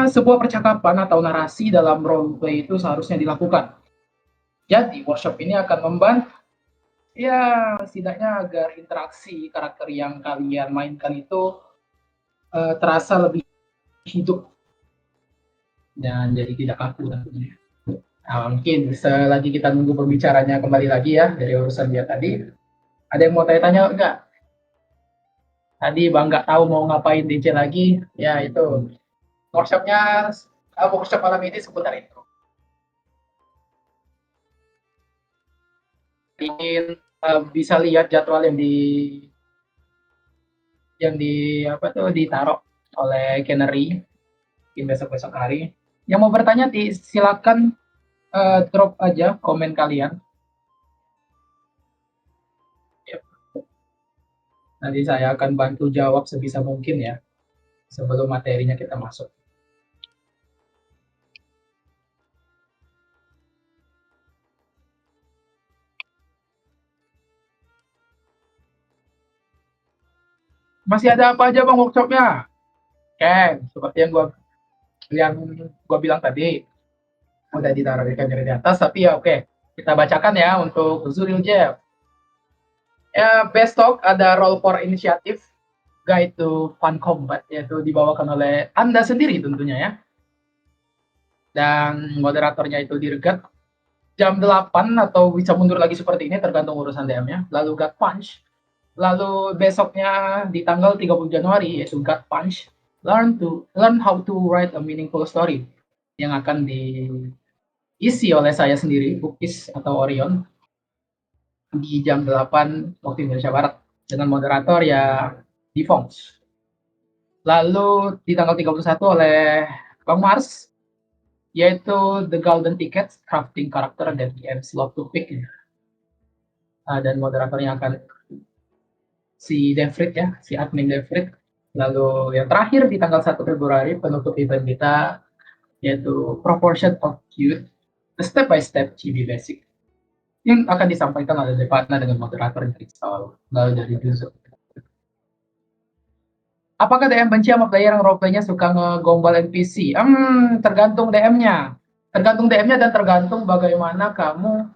sebuah percakapan atau narasi dalam role play itu seharusnya dilakukan. Jadi workshop ini akan membantu ya setidaknya agar interaksi karakter yang kalian mainkan itu terasa lebih hidup dan jadi tidak kaku tentunya. Nah, mungkin selagi kita nunggu pembicaranya kembali lagi ya dari urusan dia tadi, ada yang mau tanya-tanya enggak? Tadi Bang nggak tahu mau ngapain DJ lagi, ya itu workshopnya, workshop malam ini seputar itu. Ingin bisa lihat jadwal yang di apa tuh ditaruh oleh Canary mungkin besok-besok hari. Yang mau bertanya silakan drop aja komen kalian. Yep. Nanti saya akan bantu jawab sebisa mungkin ya sebelum materinya kita masuk. Masih ada apa aja Bang workshopnya? Oke, seperti yang gua bilang tadi, udah ditaruh di atas, tapi ya oke. Kita bacakan ya untuk Zuril Jeff. Ya, besok ada Roll for Initiative, Guide to Fun Combat, yaitu dibawakan oleh Anda sendiri tentunya ya. Dan moderatornya itu Dirgat. Jam 8 atau bisa mundur lagi seperti ini, tergantung urusan DM-nya. Lalu God Punch. Lalu besoknya di tanggal 30 Januari, yaitu God Punch. Learn how to write a meaningful story, yang akan diisi oleh saya sendiri, Bukis atau Orion, di jam 8 waktu Indonesia Barat dengan moderator ya Difongs. Lalu di tanggal 31 oleh Bang Mars, yaitu The Golden Ticket, Crafting Karakter dan DM Slot to Pick. Dan moderatornya akan si Devrit ya, si admin Devrit. Lalu yang terakhir di tanggal 1 Februari penutup event kita yaitu Proportion of Cute, the Step by Step Chibi Basic, yang akan disampaikan oleh Devana dengan moderator dari Sol, lalu dari Duzo. Apakah DM benci sama player yang roleplaynya suka ngegombal NPC? Tergantung DM-nya. Tergantung DM-nya dan tergantung bagaimana kamu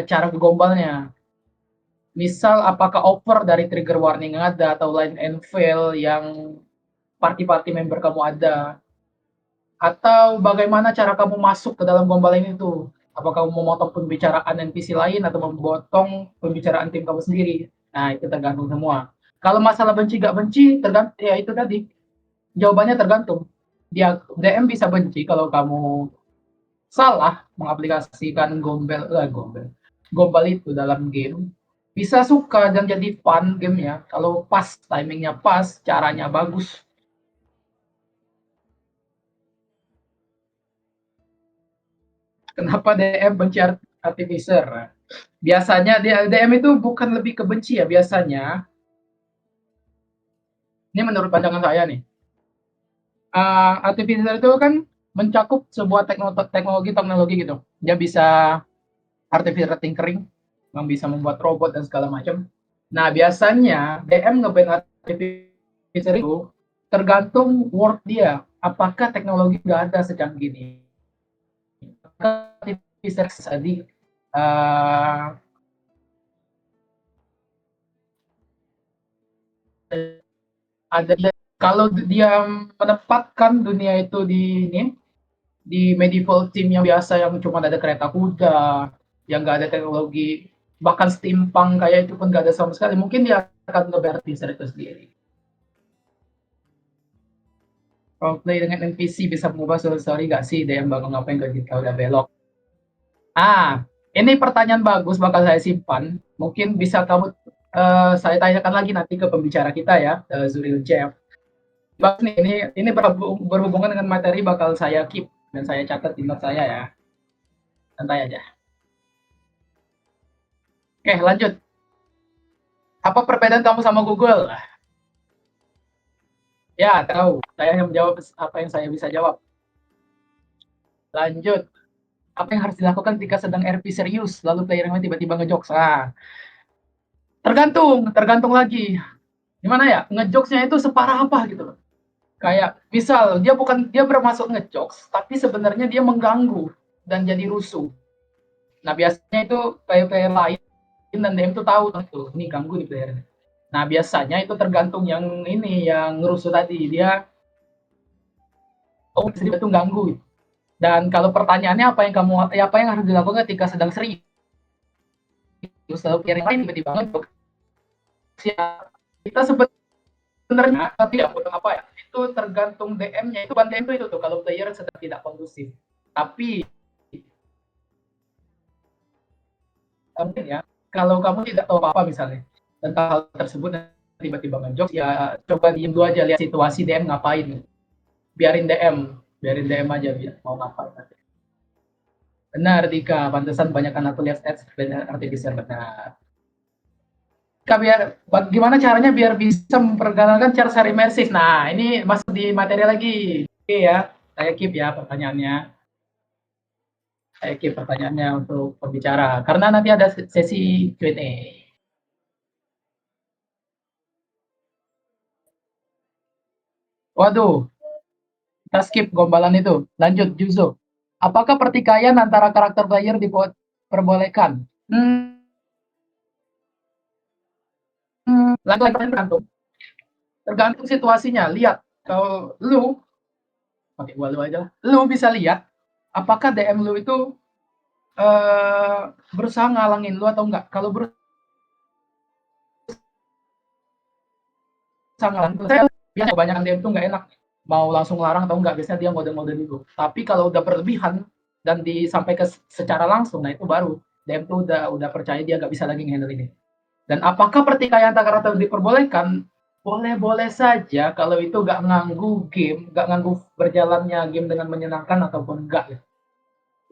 cara ngegombalnya. Misal apakah over dari trigger warning ada atau line and fail yang party-party member kamu ada. Atau bagaimana cara kamu masuk ke dalam gombalan itu. Apakah kamu memotong pembicaraan NPC lain atau memotong pembicaraan tim kamu sendiri. Nah, itu tergantung semua. Kalau masalah benci gak benci, tergantung ya itu tadi. Jawabannya tergantung. Dia DM bisa benci kalau kamu salah mengaplikasikan gombal itu dalam game. Bisa suka dan jadi fun gamenya kalau pas timingnya pas, caranya bagus. Kenapa DM benci Artificer? Biasanya DM itu bukan lebih ke benci ya biasanya. Ini menurut pandangan saya nih. Artificer itu kan mencakup sebuah teknologi gitu. Dia bisa artificial tinkering, yang bisa membuat robot dan segala macam. Nah, biasanya DM ngeban artificial itu tergantung word dia. Apakah teknologi nggak ada secanggih ini? Artificial tadi ada kalau dia menempatkan dunia itu di medieval theme yang biasa yang cuma ada kereta kuda, yang nggak ada teknologi, bahkan steampunk kayak itu pun nggak ada sama sekali, mungkin dia akan ngebar teaser itu sendiri. Roleplay dengan NPC bisa mengubah story nggak sih? DM bakal ngapain kalau kita udah belok? Ini pertanyaan bagus, bakal saya simpan. Mungkin bisa kamu saya tanyakan lagi nanti ke pembicara kita ya, Zuril Jeff. Bang, ini berhubungan dengan materi bakal saya keep dan saya catat di note saya ya. Santai aja. Oke, lanjut. Apa perbedaan kamu sama Google? Ya, tahu. Saya yang menjawab apa yang saya bisa jawab. Lanjut. Apa yang harus dilakukan ketika sedang RP serius, lalu player yang tiba-tiba ngejokes? Tergantung lagi. Gimana ya? Ngejokesnya itu separah apa gitu loh. Kayak misal dia bermaksud ngejokes, tapi sebenarnya dia mengganggu dan jadi rusuh. Nah biasanya itu player-player lain dan DM tuh tahu tuh, ini ganggu nih player. Nah biasanya itu tergantung yang ini yang ngerusuh tadi, dia sedikit tuh ganggu. Dan kalau pertanyaannya apa yang harus dilakukan ketika sedang serius? Selalu player lain tiba-tiba ngejok. Ya, kita sebenarnya tidak butuh apa ya, itu tergantung DM-nya. Itu DM itu tuh kalau player sedang tidak kondusif. Tapi mungkin ya, kalau kamu tidak tahu apa-apa misalnya tentang hal tersebut tiba-tiba ngejok, ya coba diem dulu aja, lihat situasi DM ngapain. Biarin DM aja mau ngapain. Benar Dika, pantesan banyak anak kuliah stats benar artificial benar. Kak, gimana caranya biar bisa memperkenalkan cara share imersif. Nah, ini masuk di materi lagi. Oke ya, saya keep ya pertanyaannya. Saya keep pertanyaannya untuk pembicara. Karena nanti ada sesi Q&A. Waduh, kita skip gombalan itu. Lanjut, Juzo. Apakah pertikaian antara karakter player diperbolehkan? Lagi-lagi tergantung situasinya. Lihat, kalau lu, pakai gua lu aja, lu bisa lihat apakah DM lu itu berusaha ngalangin lu atau enggak. Kalau berusaha ngalangin, saya biasanya kebanyakan DM tuh nggak enak. Mau langsung larang atau enggak, biasanya dia mode-mode dulu. Tapi kalau udah berlebihan dan disampaikan secara langsung, nah itu baru DM tuh udah percaya dia nggak bisa lagi ngehandle ini. Dan apakah pertikaian antar karakter diperbolehkan? Boleh-boleh saja kalau itu nggak nganggu game, nggak nganggu berjalannya game dengan menyenangkan ataupun enggak.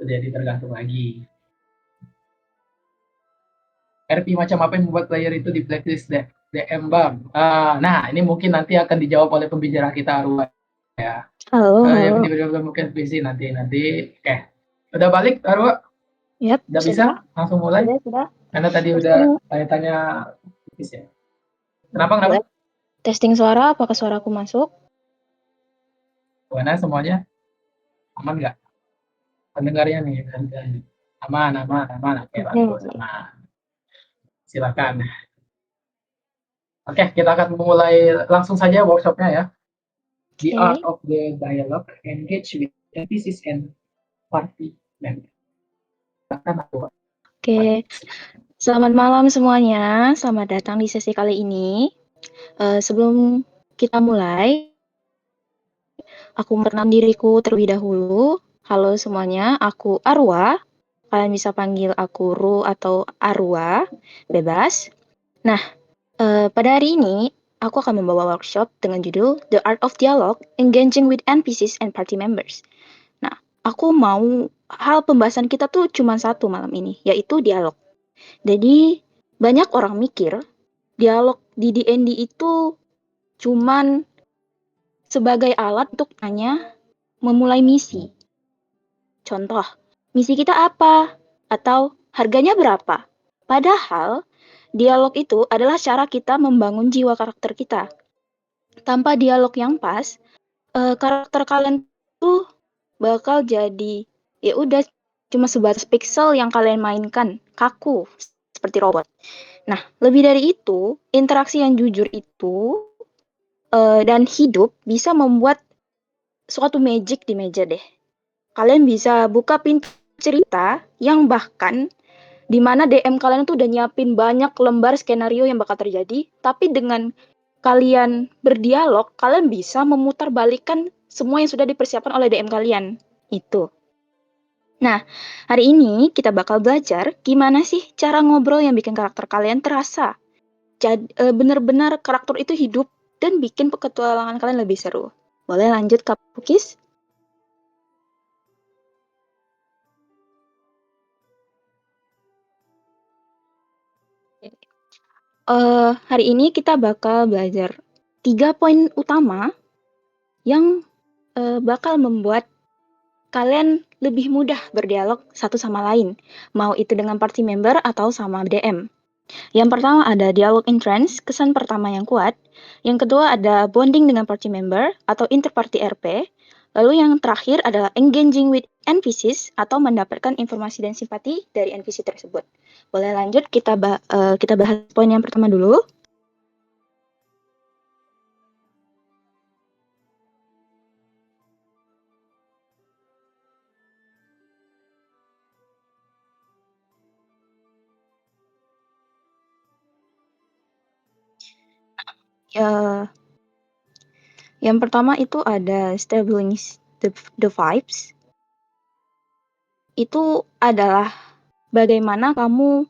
Jadi tergantung lagi. RP macam apa yang membuat player itu di blacklist DM Bang? Nah, ini mungkin nanti akan dijawab oleh pembicara kita Arwa ya. Halo, Ya halo. mungkin busy nanti. Oke. Udah balik Arwa? Yap, Udah bisa? sudah. Langsung mulai? Sudah. Karena tadi udah Testing, tanya-tanya ya. Kenapa? buat testing suara, apakah suaraku masuk? Gimana semuanya? Aman nggak? Pendengarnya nih, aman. Oke, bagus, Oke. aman. Silakan. Oke, kita akan mulai langsung saja workshopnya ya. The art Oke. of the dialogue, engage with NPCs and party member. Silakan aku. Oke. Selamat malam semuanya. Selamat datang di sesi kali ini. Sebelum kita mulai, aku memperkenalkan diriku terlebih dahulu. Halo semuanya, aku Arwa. Kalian bisa panggil aku Ru atau Arwa, bebas. Nah, pada hari ini, aku akan membawa workshop dengan judul The Art of Dialogue, Engaging with NPCs and Party Members. Nah, aku mau hal pembahasan kita tuh cuma satu malam ini, yaitu dialog. Jadi, banyak orang mikir dialog di D&D itu cuman sebagai alat untuk memulai misi. Contoh, misi kita apa? Atau harganya berapa? Padahal, dialog itu adalah cara kita membangun jiwa karakter kita. Tanpa dialog yang pas, karakter kalian tuh bakal jadi ya udah cuma sebatas pixel yang kalian mainkan, kaku seperti robot. Nah, lebih dari itu, interaksi yang jujur itu dan hidup bisa membuat suatu magic di meja deh. Kalian bisa buka pintu cerita yang bahkan di mana DM kalian tuh udah nyiapin banyak lembar skenario yang bakal terjadi, tapi dengan kalian berdialog, kalian bisa memutarbalikkan semua yang sudah dipersiapkan oleh DM kalian. Itu. Nah, hari ini kita bakal belajar gimana sih cara ngobrol yang bikin karakter kalian terasa. Benar-benar karakter itu hidup dan bikin petualangan kalian lebih seru. Boleh lanjut, Kak Pukis? Hari ini kita bakal belajar 3 poin utama yang bakal membuat kalian lebih mudah berdialog satu sama lain, mau itu dengan party member atau sama DM. Yang pertama ada dialog entrance, kesan pertama yang kuat. Yang kedua ada bonding dengan party member atau interparty RP. Lalu yang terakhir adalah engaging with NPCs atau mendapatkan informasi dan simpati dari NPC tersebut. Boleh lanjut kita bahas poin yang pertama dulu. Ya, yang pertama itu ada establishing the vibes. Itu adalah bagaimana kamu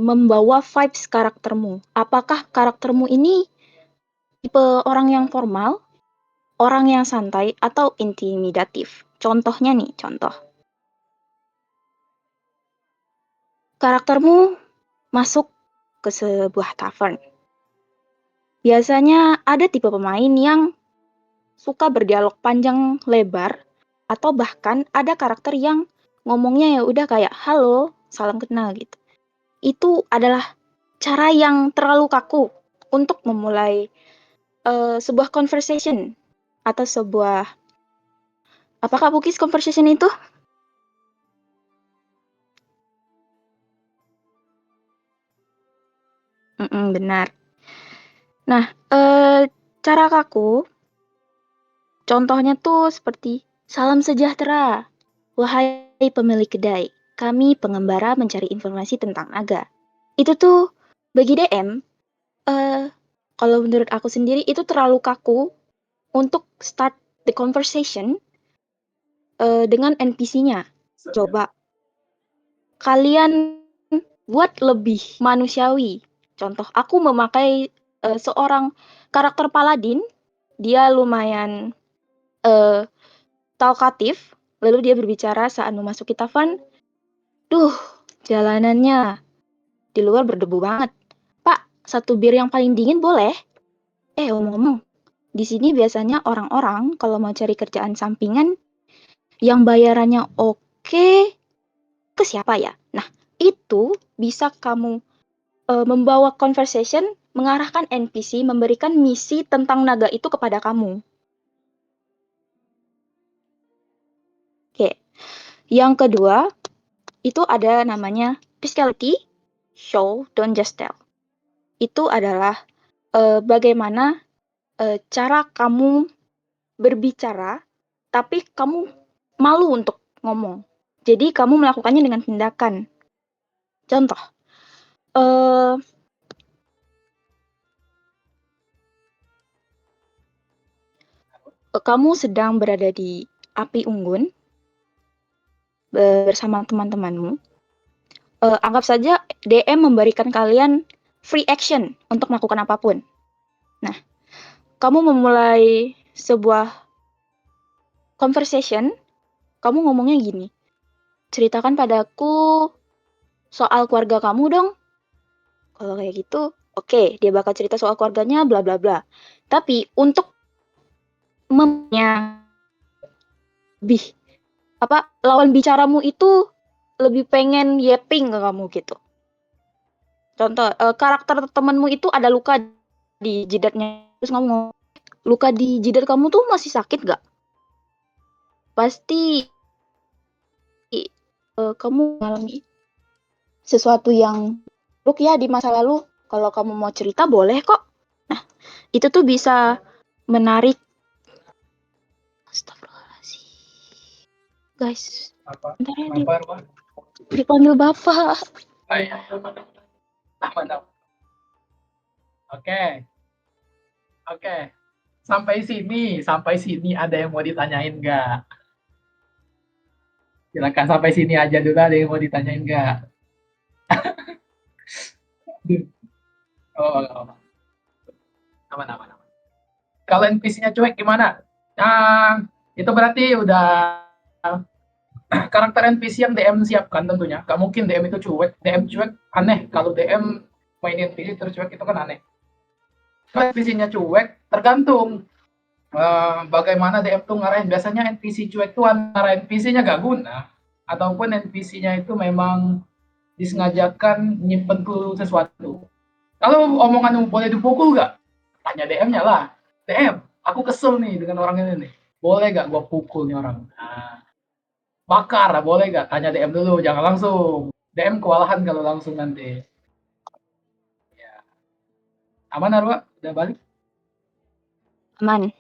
membawa vibes karaktermu. Apakah karaktermu ini tipe orang yang formal, orang yang santai, atau intimidatif? Contohnya nih, contoh. Karaktermu masuk ke sebuah tavern. Biasanya ada tipe pemain yang suka berdialog panjang lebar, atau bahkan ada karakter yang ngomongnya ya udah kayak halo, salam kenal gitu. Itu adalah cara yang terlalu kaku untuk memulai sebuah conversation atau sebuah apakah Bukis conversation itu? Benar. Nah, cara kaku, contohnya tuh seperti salam sejahtera, wahai pemilik kedai, kami pengembara mencari informasi tentang naga. Itu tuh bagi DM, kalau menurut aku sendiri itu terlalu kaku untuk start the conversation dengan NPC-nya. Coba kalian buat lebih manusiawi. Contoh, aku memakai seorang karakter paladin, dia lumayan talkatif, lalu dia berbicara saat memasuki tavern. Duh, jalanannya di luar berdebu banget. Pak, satu bir yang paling dingin boleh? Ngomong-ngomong, di sini biasanya orang-orang kalau mau cari kerjaan sampingan yang bayarannya oke, ke siapa ya? Nah, itu bisa kamu membawa conversation, mengarahkan NPC, memberikan misi tentang naga itu kepada kamu. Oke. Yang kedua, itu ada namanya physicality, show, don't just tell. Itu adalah bagaimana cara kamu berbicara, tapi kamu malu untuk ngomong. Jadi kamu melakukannya dengan tindakan. Contoh, kamu sedang berada di api unggun bersama teman-temanmu. Anggap saja DM memberikan kalian free action untuk melakukan apapun. Nah, kamu memulai sebuah conversation, kamu ngomongnya gini, ceritakan padaku soal keluarga kamu dong. Kalau kayak gitu, oke, dia bakal cerita soal keluarganya, bla bla bla. Tapi untuk lebih lawan bicaramu itu lebih pengen yapping ke kamu gitu. Contoh, karakter temanmu itu ada luka di jidatnya, terus kamu ngomong, luka di jidat kamu tuh masih sakit gak? Pasti kamu mengalami sesuatu yang buruk ya di masa lalu. Kalau kamu mau cerita boleh kok. Nah, itu tuh bisa menarik. Astagfirullahaladzim. Guys, bentar ya, dipanggil bapak. Oke. Sampai sini ada yang mau ditanyain nggak? Silakan sampai sini aja dulu, ada yang mau ditanyain nggak? Oh, aman. Kalau NPC-nya cuek gimana? Nah, itu berarti udah karakter NPC yang DM siapkan tentunya. Gak mungkin DM itu cuek. DM cuek aneh. Kalau DM mainin NPC terus cuek itu kan aneh. Kalau NPC-nya cuek, tergantung bagaimana DM tuh ngarahin. Biasanya NPC cuek tuh antara NPC-nya gak guna, ataupun NPC-nya itu memang disengajakan nyimpen clue sesuatu. Kalau omonganmu boleh dipukul nggak? Tanya DM-nya lah. DM, aku kesel nih dengan orang ini nih. Boleh nggak gua pukul nih orang? Nah, bakar, boleh nggak? Tanya DM dulu, jangan langsung. DM kewalahan kalau langsung nanti. Ya. Aman Arwa? Udah balik? Aman.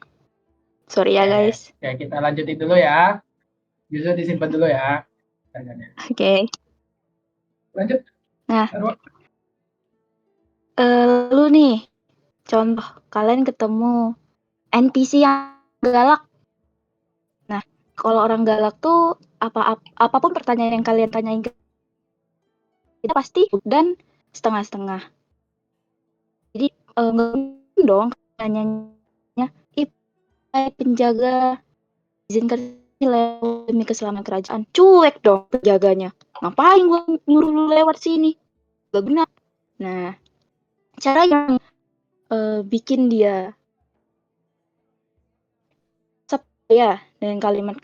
Sorry ya, Oke, guys. oke kita lanjutin dulu ya. Bisa disimpan dulu ya. Tanyanya. Oke. Lanjut, Nah, Arwa. lalu nih, contoh kalian ketemu NPC yang galak. Nah, kalau orang galak tuh apapun pertanyaan yang kalian tanyain ke kita pasti dan setengah-setengah. Jadi nggak mungkin dong tanyanya, "Ih, penjaga izinkan demi keselamatan kerajaan." Cuek dong penjaganya. Ngapain gua nyuruh lu lewat sini? Gak benar. Nah, cara yang bikin dia ya dengan kalimat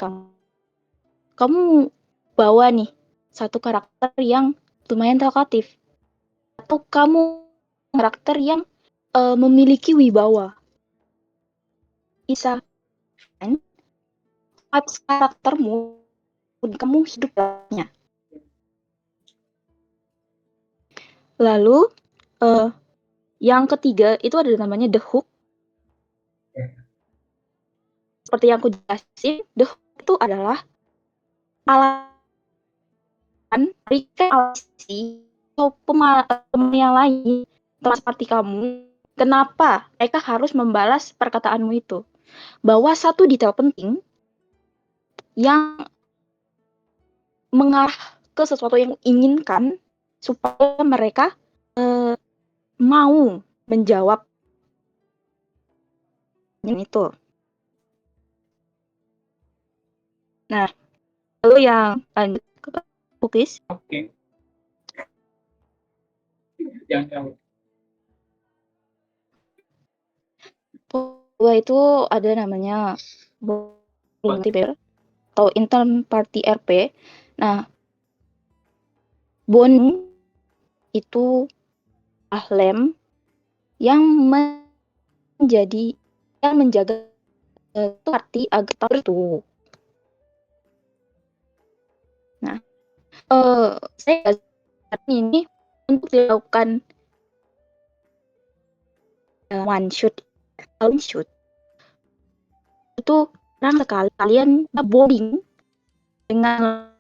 kamu bawa nih satu karakter yang lumayan talkatif atau kamu karakter yang memiliki wibawa. Bisa kan vibes karaktermu kamu hidup dalamnya. Lalu yang ketiga itu ada namanya the hook. Seperti yang aku jelasin, the hook itu adalah alasan berikan alasi atau teman yang lain teman seperti kamu, kenapa mereka harus membalas perkataanmu itu. Bahwa satu detail penting yang mengarah ke sesuatu yang inginkan supaya mereka mau menjawab yang itu. Nah, lalu yang lanjut ke Pukis. Oke. Jangan jauh. Kedua itu ada namanya multiplayer atau intern party RP. Nah, bond itu lem yang menjaga party agar itu. Nah, saya ini untuk dilakukan one shoot itu jarang sekali kalian bowling dengan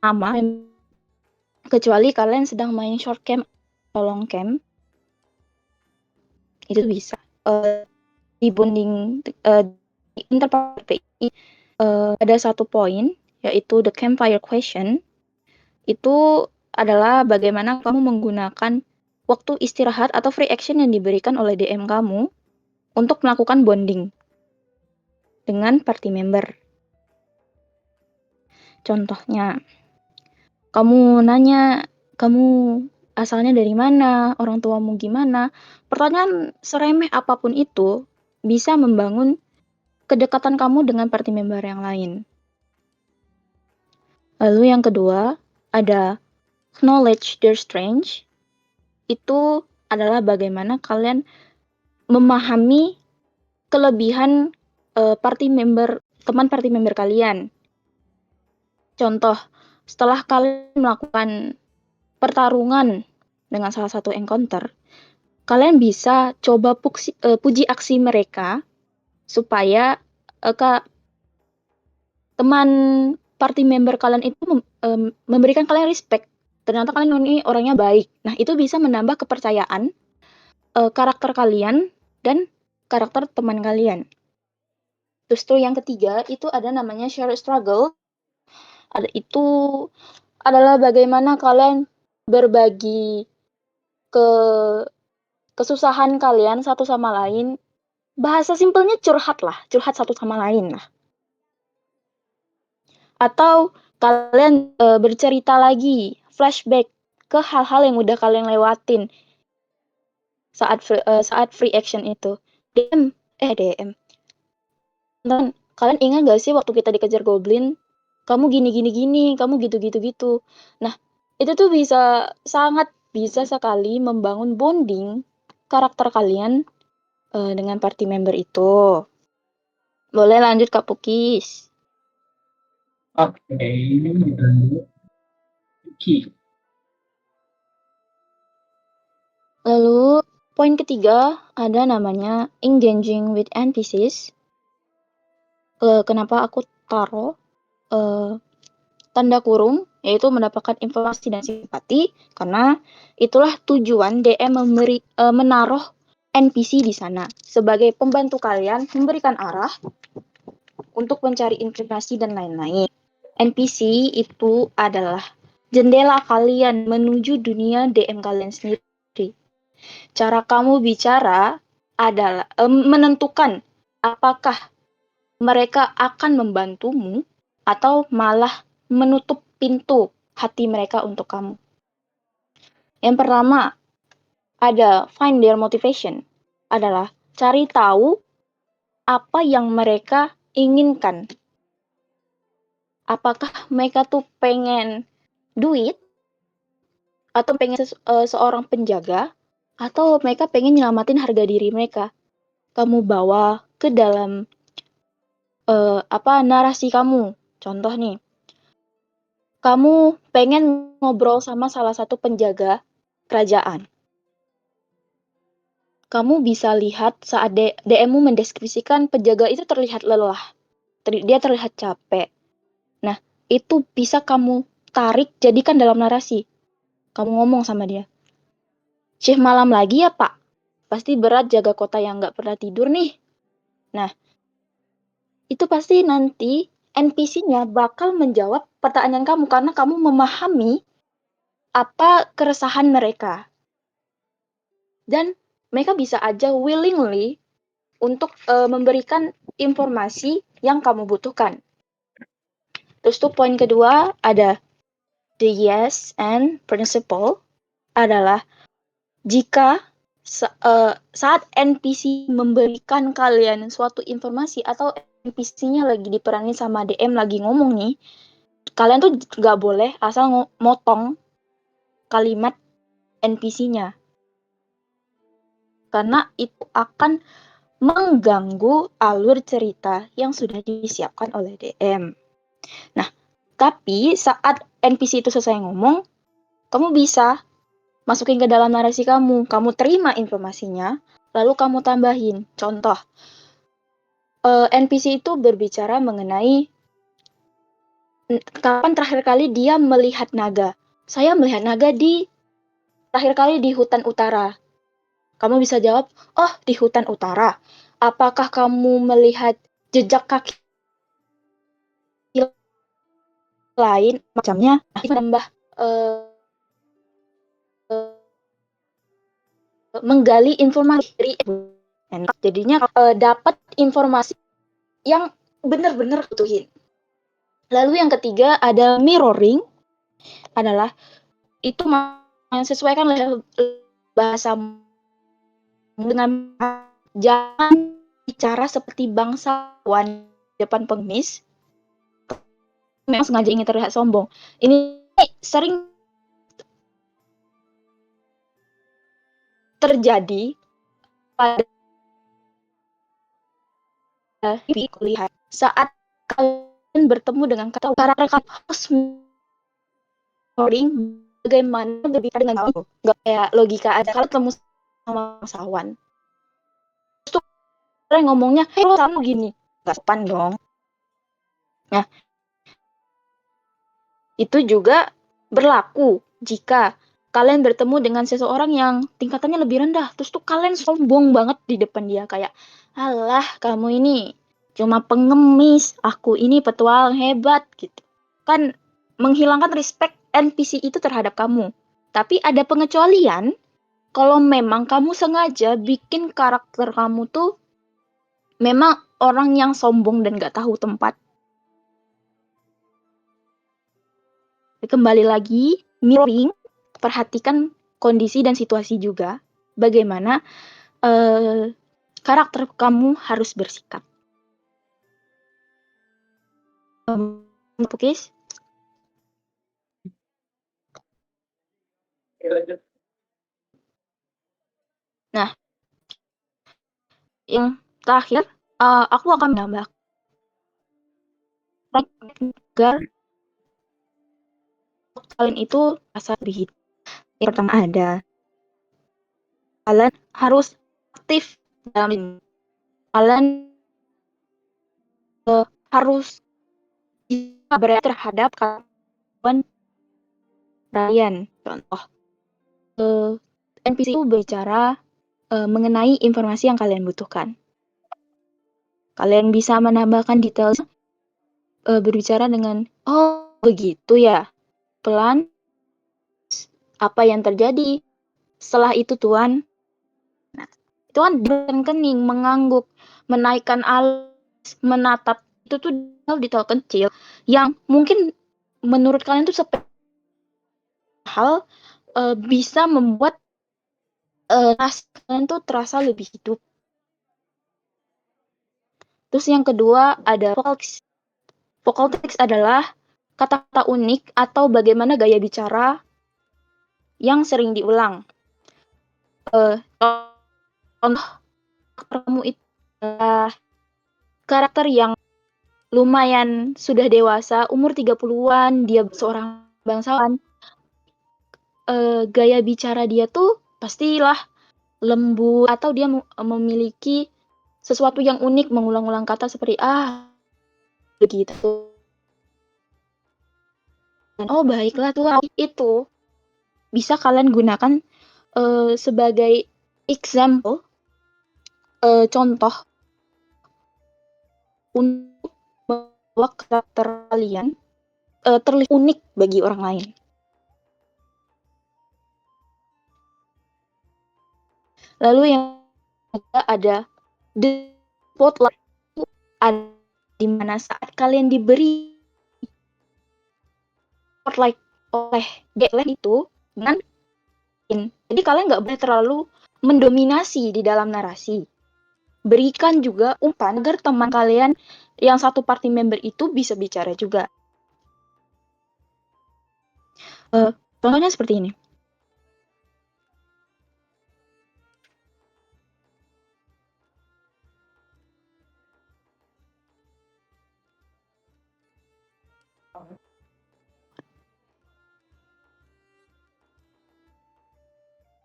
lama, kecuali kalian sedang main short camp atau long camp, itu bisa di bonding di interpret PI ada satu poin yaitu the campfire question. Itu adalah bagaimana kamu menggunakan waktu istirahat atau free action yang diberikan oleh DM kamu untuk melakukan bonding dengan party member. Contohnya, kamu nanya, kamu asalnya dari mana, orang tuamu gimana. Pertanyaan seremeh apapun itu bisa membangun kedekatan kamu dengan party member yang lain. Lalu yang kedua, ada acknowledge their strength. Itu adalah bagaimana kalian memahami kelebihan teman party member kalian. Contoh, setelah kalian melakukan pertarungan dengan salah satu encounter, kalian bisa coba puji aksi mereka supaya teman party member kalian itu memberikan kalian respect. Ternyata kalian ini orangnya baik. Nah, itu bisa menambah kepercayaan karakter kalian dan karakter teman kalian. Terus tuh yang ketiga itu ada namanya share struggle. Itu adalah bagaimana kalian berbagi kesusahan kalian satu sama lain. Bahasa simpelnya curhat satu sama lain lah. Atau kalian bercerita lagi, flashback ke hal-hal yang udah kalian lewatin saat free action itu. DM. Dan kalian ingat gak sih waktu kita dikejar goblin, kamu gini, kamu gitu. Nah, itu tuh sangat bisa sekali membangun bonding karakter kalian dengan party member itu. Boleh lanjut Kak Pukis. Oke, lanjut. Oke. Lalu poin ketiga ada namanya engaging with NPCs. Kenapa aku taruh tanda kurung, yaitu mendapatkan informasi dan simpati, karena itulah tujuan DM menaruh NPC di sana sebagai pembantu kalian memberikan arah untuk mencari informasi dan lain-lain. NPC itu adalah jendela kalian menuju dunia DM kalian sendiri. Cara kamu bicara adalah menentukan apakah mereka akan membantumu atau malah menutup pintu hati mereka untuk kamu. Yang pertama, ada find their motivation. Adalah cari tahu apa yang mereka inginkan. Apakah mereka tuh pengen duit, atau pengen seorang penjaga, atau mereka pengen nyelamatin harga diri mereka. Kamu bawa ke dalam narasi kamu. Contoh nih, kamu pengen ngobrol sama salah satu penjaga kerajaan. Kamu bisa lihat saat DM-mu mendeskripsikan penjaga itu terlihat lelah. Dia terlihat capek. Nah, itu bisa kamu tarik, jadikan dalam narasi. Kamu ngomong sama dia. Shift malam lagi ya, Pak? Pasti berat jaga kota yang nggak pernah tidur nih. Nah, itu pasti nanti NPC-nya bakal menjawab pertanyaan kamu karena kamu memahami apa keresahan mereka. Dan mereka bisa aja willingly untuk memberikan informasi yang kamu butuhkan. Terus tuh poin kedua ada the yes and principle adalah jika saat NPC memberikan kalian suatu informasi atau NPC-nya lagi diperanin sama DM lagi ngomong nih, kalian tuh nggak boleh asal motong kalimat NPC-nya. Karena itu akan mengganggu alur cerita yang sudah disiapkan oleh DM. Nah, tapi saat NPC itu selesai ngomong, kamu bisa masukin ke dalam narasi kamu. Kamu terima informasinya, lalu kamu tambahin. Contoh, NPC itu berbicara mengenai kapan terakhir kali dia melihat naga. Saya melihat naga terakhir kali di hutan utara. Kamu bisa jawab, oh di hutan utara. Apakah kamu melihat jejak kaki lain macamnya? Menambah menggali informasi dari jadinya dapat informasi yang benar-benar butuhin. Lalu yang ketiga ada mirroring, adalah itu sesuaikan bahasa dengan jangan bicara seperti bangsawan depan pengemis. Memang sengaja ingin terlihat sombong. Ini sering terjadi pada kuliah saat kalian bertemu dengan karakter harus mirroring bagaimana berbicara dengan kamu. Nggak kayak logika aja kalau ketemu sama bangsawan. Terus orang ngomongnya, hey lo kamu gini. Nggak sopan dong. Nah, itu juga berlaku jika kalian bertemu dengan seseorang yang tingkatannya lebih rendah. Terus tuh kalian sombong banget di depan dia. Kayak, alah kamu ini cuma pengemis. Aku ini petualang hebat gitu. Kan menghilangkan respect NPC itu terhadap kamu. Tapi ada pengecualian kalau memang kamu sengaja bikin karakter kamu tuh memang orang yang sombong dan gak tahu tempat. Kembali lagi, mirroring, perhatikan kondisi dan situasi juga. Bagaimana karakter kamu harus bersikap. Pukis. Oke, lanjut. Nah, yang terakhir, aku akan menambah agar kalian itu rasa lebih hidup. Yang pertama ada, kalian harus aktif dalam ini. Kalian harus bisa bereaksi terhadap kawan kalian. Contoh, NPC itu berbicara mengenai informasi yang kalian butuhkan. Kalian bisa menambahkan detail berbicara dengan, oh begitu ya, pelan, apa yang terjadi setelah itu Tuan. Nah, Tuan dengan kening, mengangguk, menaikkan alis, menatap, itu tuh detail kecil yang mungkin menurut kalian tuh hal bisa membuat kalian tuh terasa lebih hidup. Terus yang kedua ada vocal text. Vocal text adalah kata-kata unik atau bagaimana gaya bicara yang sering diulang. Contoh kamu itu karakter yang lumayan sudah dewasa, umur 30-an, dia seorang bangsawan. Gaya bicara dia tuh pastilah lembut atau dia memiliki sesuatu yang unik, mengulang-ulang kata seperti begitu. Oh baiklah tuh, itu bisa kalian gunakan sebagai example, contoh untuk membuat karakter kalian terlihat unik bagi orang lain. Lalu yang ketiga ada the spotlight, itu ada di mana saat kalian diberi spotlight oleh deadline itu dengan jadi kalian nggak boleh terlalu mendominasi di dalam narasi. Berikan juga umpan agar teman kalian yang satu party member itu bisa bicara juga. Contohnya seperti ini.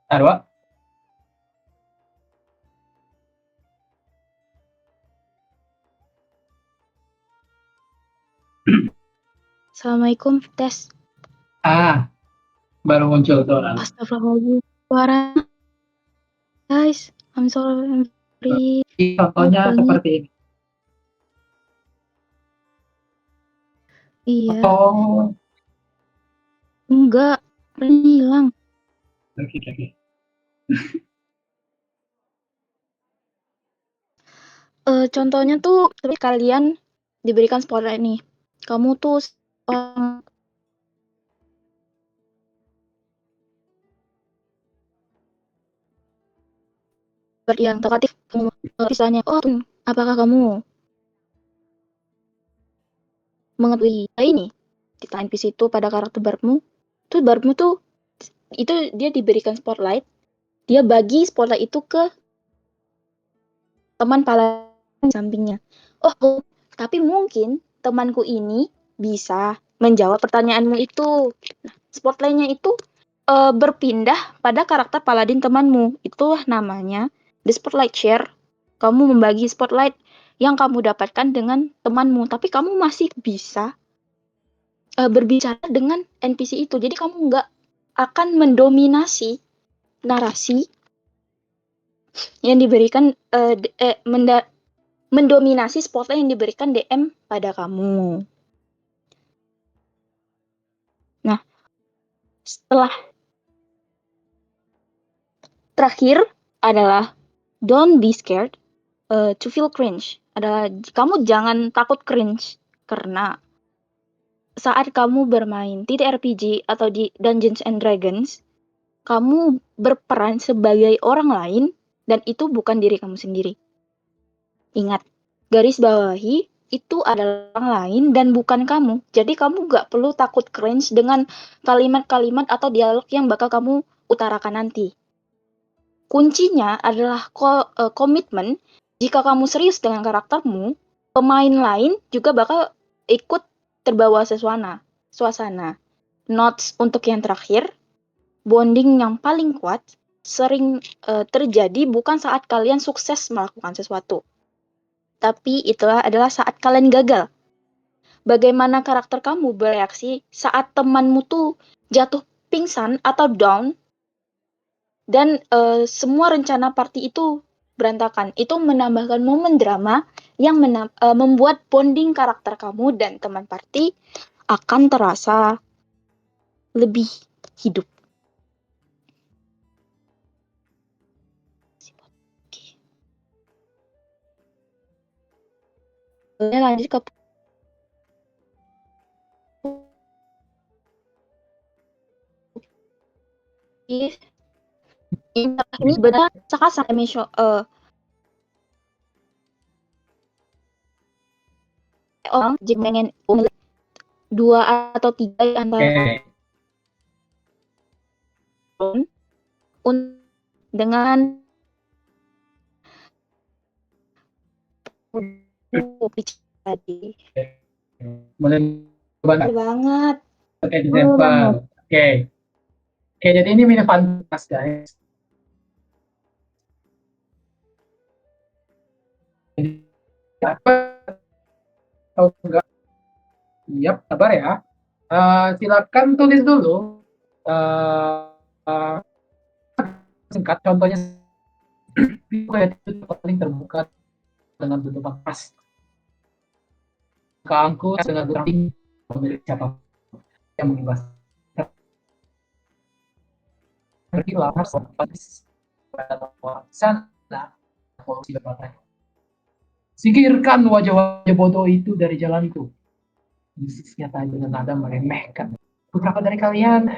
Arwa, Assalamualaikum, tes. baru muncul tuh orang. Astagfirullahaladzim, suara guys, I'm sorry. Contohnya seperti ini. Iya. Oh, Enggak, hilang. oke. Contohnya tuh, tapi kalian diberikan spotlight nih. Kamu tuh yang talkatif, misalnya, apakah kamu mengetahui ini di NPC itu pada karakter Barbmu? Tuh Barbmu tuh itu dia diberikan spotlight, dia bagi spotlight itu ke teman paling sampingnya. Oh, tapi mungkin temanku ini bisa menjawab pertanyaanmu itu. Nah, spotlightnya itu berpindah pada karakter paladin temanmu. Itulah namanya the spotlight share. Kamu membagi spotlight yang kamu dapatkan dengan temanmu, tapi kamu masih bisa berbicara dengan NPC itu. Jadi kamu nggak akan mendominasi narasi yang diberikan mendominasi spotlight yang diberikan DM pada kamu. Nah, setelah terakhir adalah don't be scared to feel cringe. Adalah kamu jangan takut cringe karena saat kamu bermain TTRPG atau di Dungeons and Dragons, kamu berperan sebagai orang lain dan itu bukan diri kamu sendiri. Ingat, garis bawahi itu adalah orang lain dan bukan kamu. Jadi kamu nggak perlu takut cringe dengan kalimat-kalimat atau dialog yang bakal kamu utarakan nanti. Kuncinya adalah komitmen. Jika kamu serius dengan karaktermu, pemain lain juga bakal ikut terbawa suasana. Notes untuk yang terakhir, bonding yang paling kuat sering terjadi bukan saat kalian sukses melakukan sesuatu, tapi itulah adalah saat kalian gagal. Bagaimana karakter kamu bereaksi saat temanmu tuh jatuh pingsan atau down dan semua rencana party itu berantakan. Itu menambahkan momen drama yang membuat bonding karakter kamu dan teman party akan terasa lebih hidup. Boleh lanjut ke ini sebenarnya saka emisio orang jika pengen dua atau tiga antara dengan tadi. Boleh Bener banget. Oke, Desember. Oke. Oke, jadi ini mini fun class, guys. Apa? Tahu enggak? Yap, sabar ya. Silakan tulis dulu. Singkat, contohnya itu paling terbuka dengan bentuk pas. Keangkut dengan berarti memilih siapa yang mengubah berkilah sana polusi berbagai. Singkirkan wajah-wajah bodoh itu dari jalanku. Bisnisnya tadi dengan nada meremehkan. Beberapa dari kalian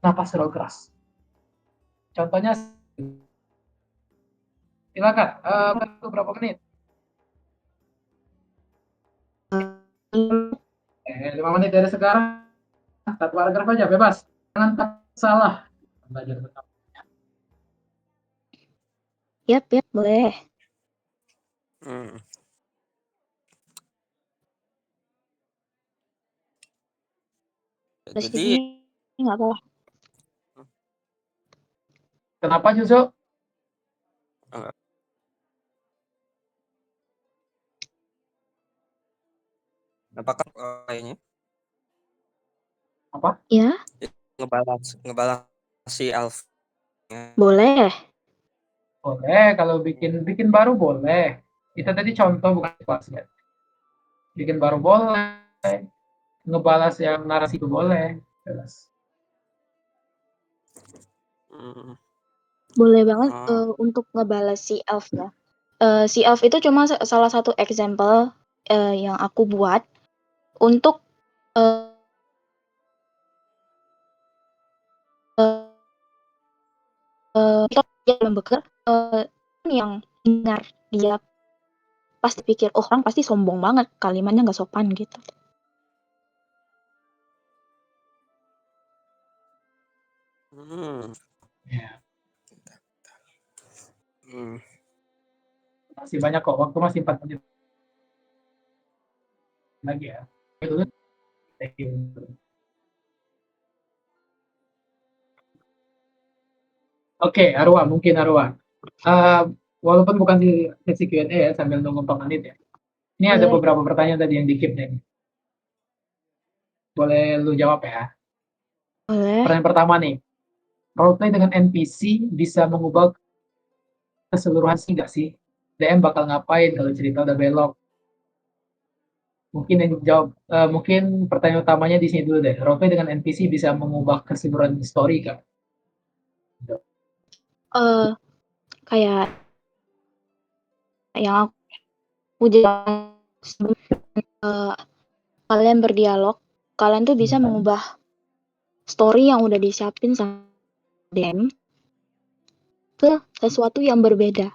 napas terlalu keras. Contohnya, silakan. Berapa menit? 5 menit dari sekarang. Satu paragraf aja, bebas. Jangan salah. Belajar tetap. Yap, boleh. Jadi nggak apa-apa. Kenapa Juzo? apakah kayaknya Apa? Ya, ngebalas si Alf? boleh. Boleh, kalau bikin baru boleh. Itu tadi contoh bukan kelasnya. Bikin baru boleh. Ngebalas yang narasi itu boleh. Jelas. Boleh banget untuk ngebalas si Elf ya. Si Elf itu cuma salah satu example yang aku buat untuk yang membeker yang dengar dia pasti pikir oh orang pasti sombong banget, kalimatnya nggak sopan gitu. Ya. Masih banyak kok, waktu masih 4 menit lagi ya. Oke, Arwa, mungkin Arwa. Walaupun bukan di sesi Q&A ya, sambil nunggu 4 menit ya. Ini ada beberapa pertanyaan tadi yang di-keep nih. Boleh lu jawab ya? Boleh. Pertanyaan pertama nih. Roleplay dengan NPC bisa mengubah keseluruhan sih nggak sih? DM bakal ngapain kalau cerita udah belok? Mungkin yang jawab, mungkin pertanyaan utamanya di sini dulu deh. Roleplay dengan NPC bisa mengubah keseluruhan story kan? Kayak yang aku bilang kalian berdialog, kalian tuh bisa mengubah story yang udah disiapin sama DM ke sesuatu yang berbeda.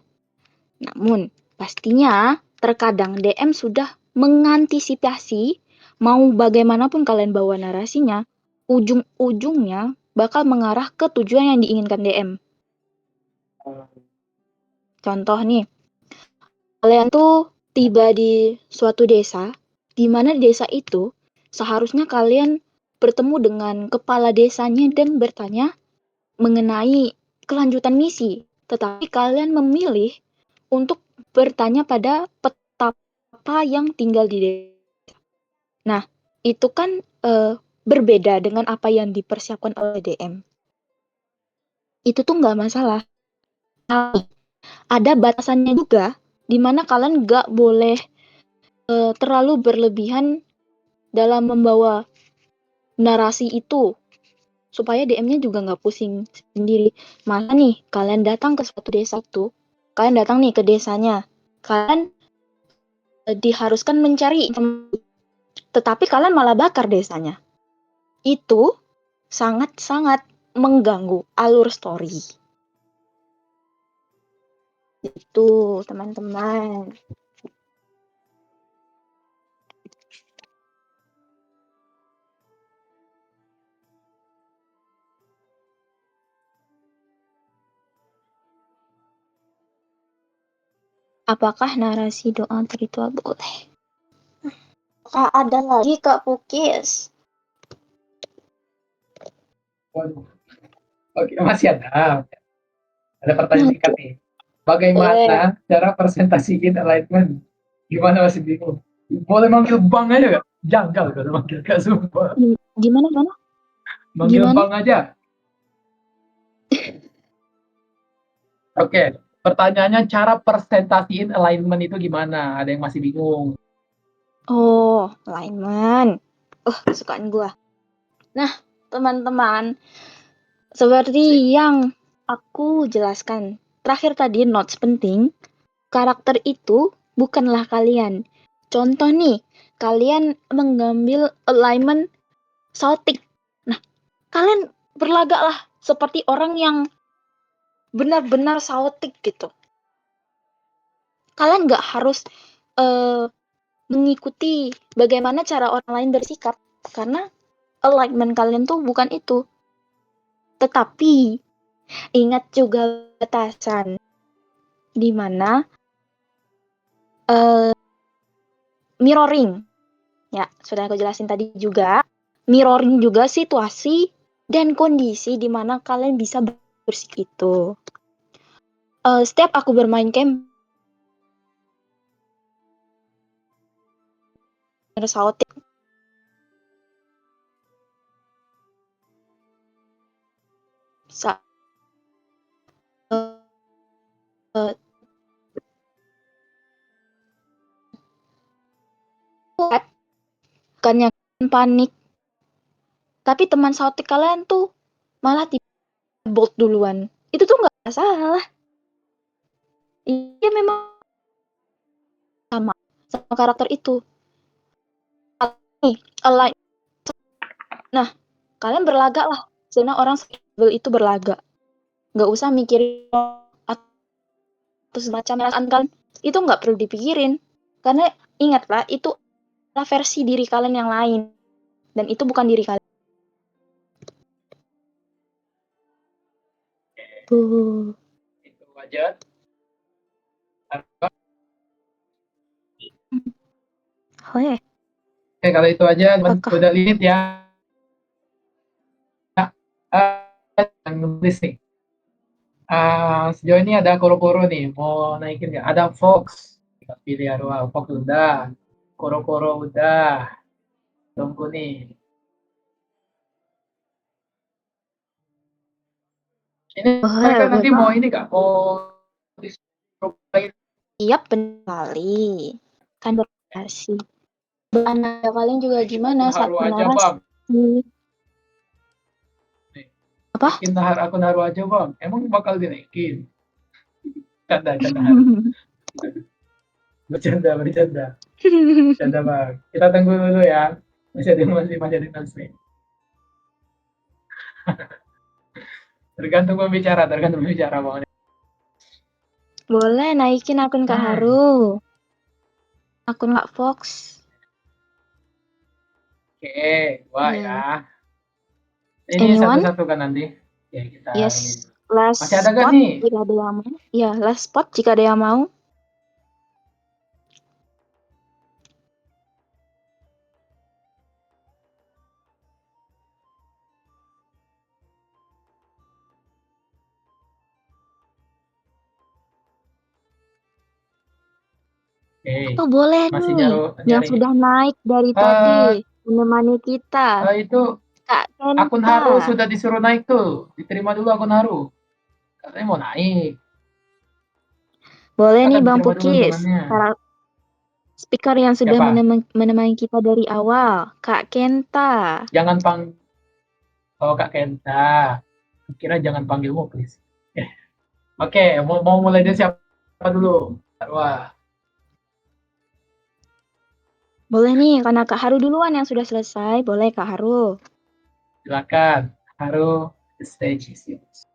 Namun, pastinya terkadang DM sudah mengantisipasi mau bagaimanapun kalian bawa narasinya, ujung-ujungnya bakal mengarah ke tujuan yang diinginkan DM. Contoh nih, kalian tuh tiba di suatu desa, di mana desa itu seharusnya kalian bertemu dengan kepala desanya dan bertanya mengenai kelanjutan misi. Tetapi kalian memilih untuk bertanya pada petapa yang tinggal di desa. Nah, itu kan berbeda dengan apa yang dipersiapkan oleh DM. Itu tuh nggak masalah. Tapi ada batasannya juga, di mana kalian nggak boleh terlalu berlebihan dalam membawa narasi itu, supaya DM-nya juga nggak pusing sendiri. Masa nih, kalian datang ke suatu desa tuh, kalian datang nih ke desanya, kalian diharuskan mencari informasi, tetapi kalian malah bakar desanya. Itu sangat-sangat mengganggu alur story. Itu, teman-teman. Apakah narasi doa ritual boleh? Apakah ada lagi Kak Pukis? Waduh. Oke, masih ada. Ada pertanyaan singkat nih. Bagaimana cara presentasiin alignment? Gimana masih bingung? Boleh manggil bang aja gak? Janggal kalau manggil Kak, sumpah. Gimana? Manggil Gimana? bang aja. Oke, pertanyaannya cara presentasiin alignment itu gimana? Ada yang masih bingung. Oh, alignment. Kesukaan gua. Nah, teman-teman, seperti yang aku jelaskan terakhir tadi, notes penting, karakter itu bukanlah kalian. Contoh nih, kalian mengambil alignment Celtic. Nah, kalian berlagaklah seperti orang yang benar-benar Celtic gitu. Kalian nggak harus mengikuti bagaimana cara orang lain bersikap, karena alignment kalian tuh bukan itu. Tetapi ingat juga batasan di mana mirroring, ya sudah aku jelasin tadi juga, mirroring juga situasi dan kondisi di mana kalian bisa bersikap itu. Setiap aku bermain game Celtic, bukannya panik, tapi teman Celtic kalian tuh malah bolt duluan. Itu tuh nggak masalah. Iya, memang sama karakter itu. Nih, align. Nah, kalian berlagak lah. Sebenarnya orang skill itu berlagak. Nggak usah mikirin atau semacam perasaan kalian. Itu nggak perlu dipikirin. Karena ingatlah, itu adalah versi diri kalian yang lain. Dan itu bukan diri kalian. Itu aja. Oh, Oke, kalau itu aja apakah udah limit ya. Yang nulis nih. Sejauh ini ada koro-koro nih, mau naikin nggak? Ada Fox, kita pilih ya, wow, Fox udah, koro-koro udah, tunggu nih. Ini mereka nanti mau ini nggak? Mau disuruh lagi? siap kali. Kan berkreasi. Bahan kalian juga gimana saat Haru aja bernarasi? bang. Nih, Apa? bikin akun haru aja bang. Emang bakal dinaikin? Canda. Bercanda. Bercanda bang. Kita tunggu dulu ya. Masih ada yang nih. Tergantung pembicara bang. Boleh naikin akun Kak Haru. akun Kak Fox. Oke, dua ya. Ya. Ini Anyone? satu-satu kan nanti. Ya kita ini. Yes. Last Masih ada gak spot nih? jika ada yang mau. Ya, last spot jika ada yang mau. Oke, Atau boleh masih nih yang nyari. sudah naik dari Eh, tadi menemani kita. itu Kak akun Haru Kenta. sudah disuruh naik tuh. Diterima dulu akun Haru. Katanya mau naik. Boleh nih Silakan Bang diterima dulu Pukis. undangannya. Para speaker yang sudah Siapa? menemani kita dari awal. Kak Kenta. Jangan oh Kak Kenta. Kira jangan panggilmu, please. Oke, mau mulai dari siapa dulu? Wah, Boleh nih, karena Kak Haru duluan yang sudah selesai. Boleh Kak Haru. silakan. Haru, the stage is yours.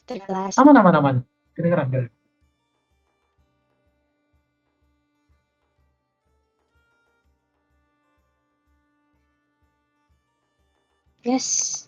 Jelas. Aman. Kedengeran. Yes.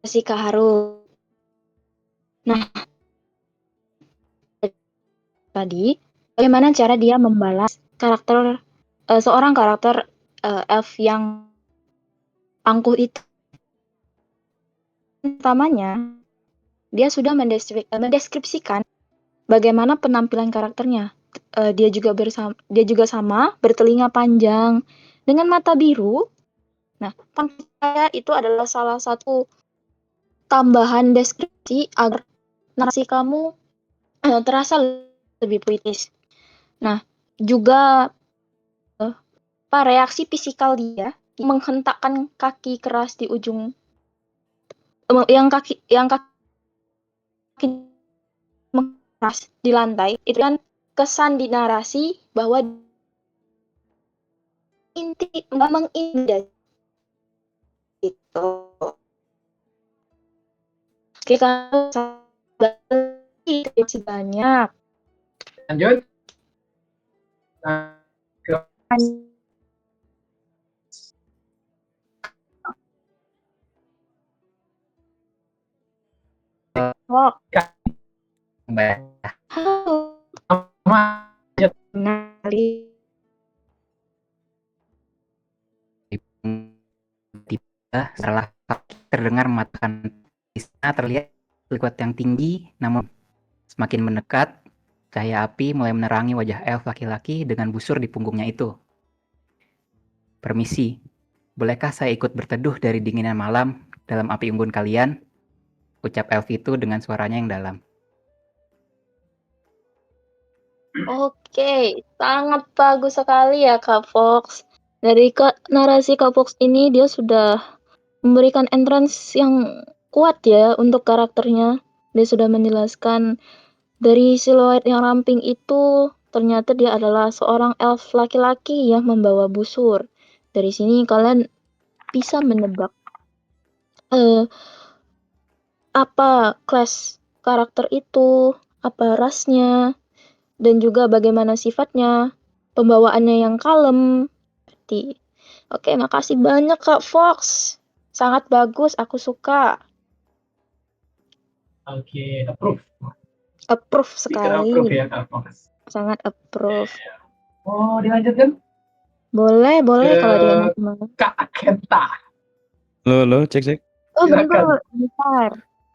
Kasih Kak Haru. Nah, tadi bagaimana cara dia membalas karakter seorang karakter elf yang angkuh itu. Pertamanya, dia sudah mendeskripsikan bagaimana penampilan karakternya. Dia juga sama bertelinga panjang dengan mata biru. Nah, saya itu adalah salah satu tambahan deskripsi agar narasi kamu terasa lebih puitis. Nah, juga reaksi fisikal dia menghentakkan kaki keras di ujung yang kaki keras di lantai itu kan kesan di narasi bahwa inti memang indah gitu. Oke, kalau masih banyak. Lanjut. Nah, Oh, Mbak, halo. Kenali. tiba setelah terdengar matakan Tisna terlihat kekuat yang tinggi, namun semakin mendekat, cahaya api mulai menerangi wajah elf laki-laki dengan busur di punggungnya itu. Permisi, bolehkah saya ikut berteduh dari dinginan malam dalam api unggun kalian? Ucap elf itu dengan suaranya yang dalam. Oke, sangat bagus sekali ya Kak Fox. Dari narasi Kak Fox ini dia sudah memberikan entrance yang kuat ya untuk karakternya. Dia sudah menjelaskan dari siluet yang ramping itu ternyata dia adalah seorang elf laki-laki yang membawa busur. Dari sini kalian bisa menebak apa kelas karakter itu, apa rasnya, dan juga bagaimana sifatnya, pembawaannya yang kalem. Oke, makasih banyak Kak Fox. Sangat bagus, aku suka. Oke, approve. Approve Speaker approve sekali. ya Kak Fox. Sangat approve. Oh, dilanjutkan Boleh ke kalau dia mau. Kak Kenta. Cek. Oh, Silakan. bentar.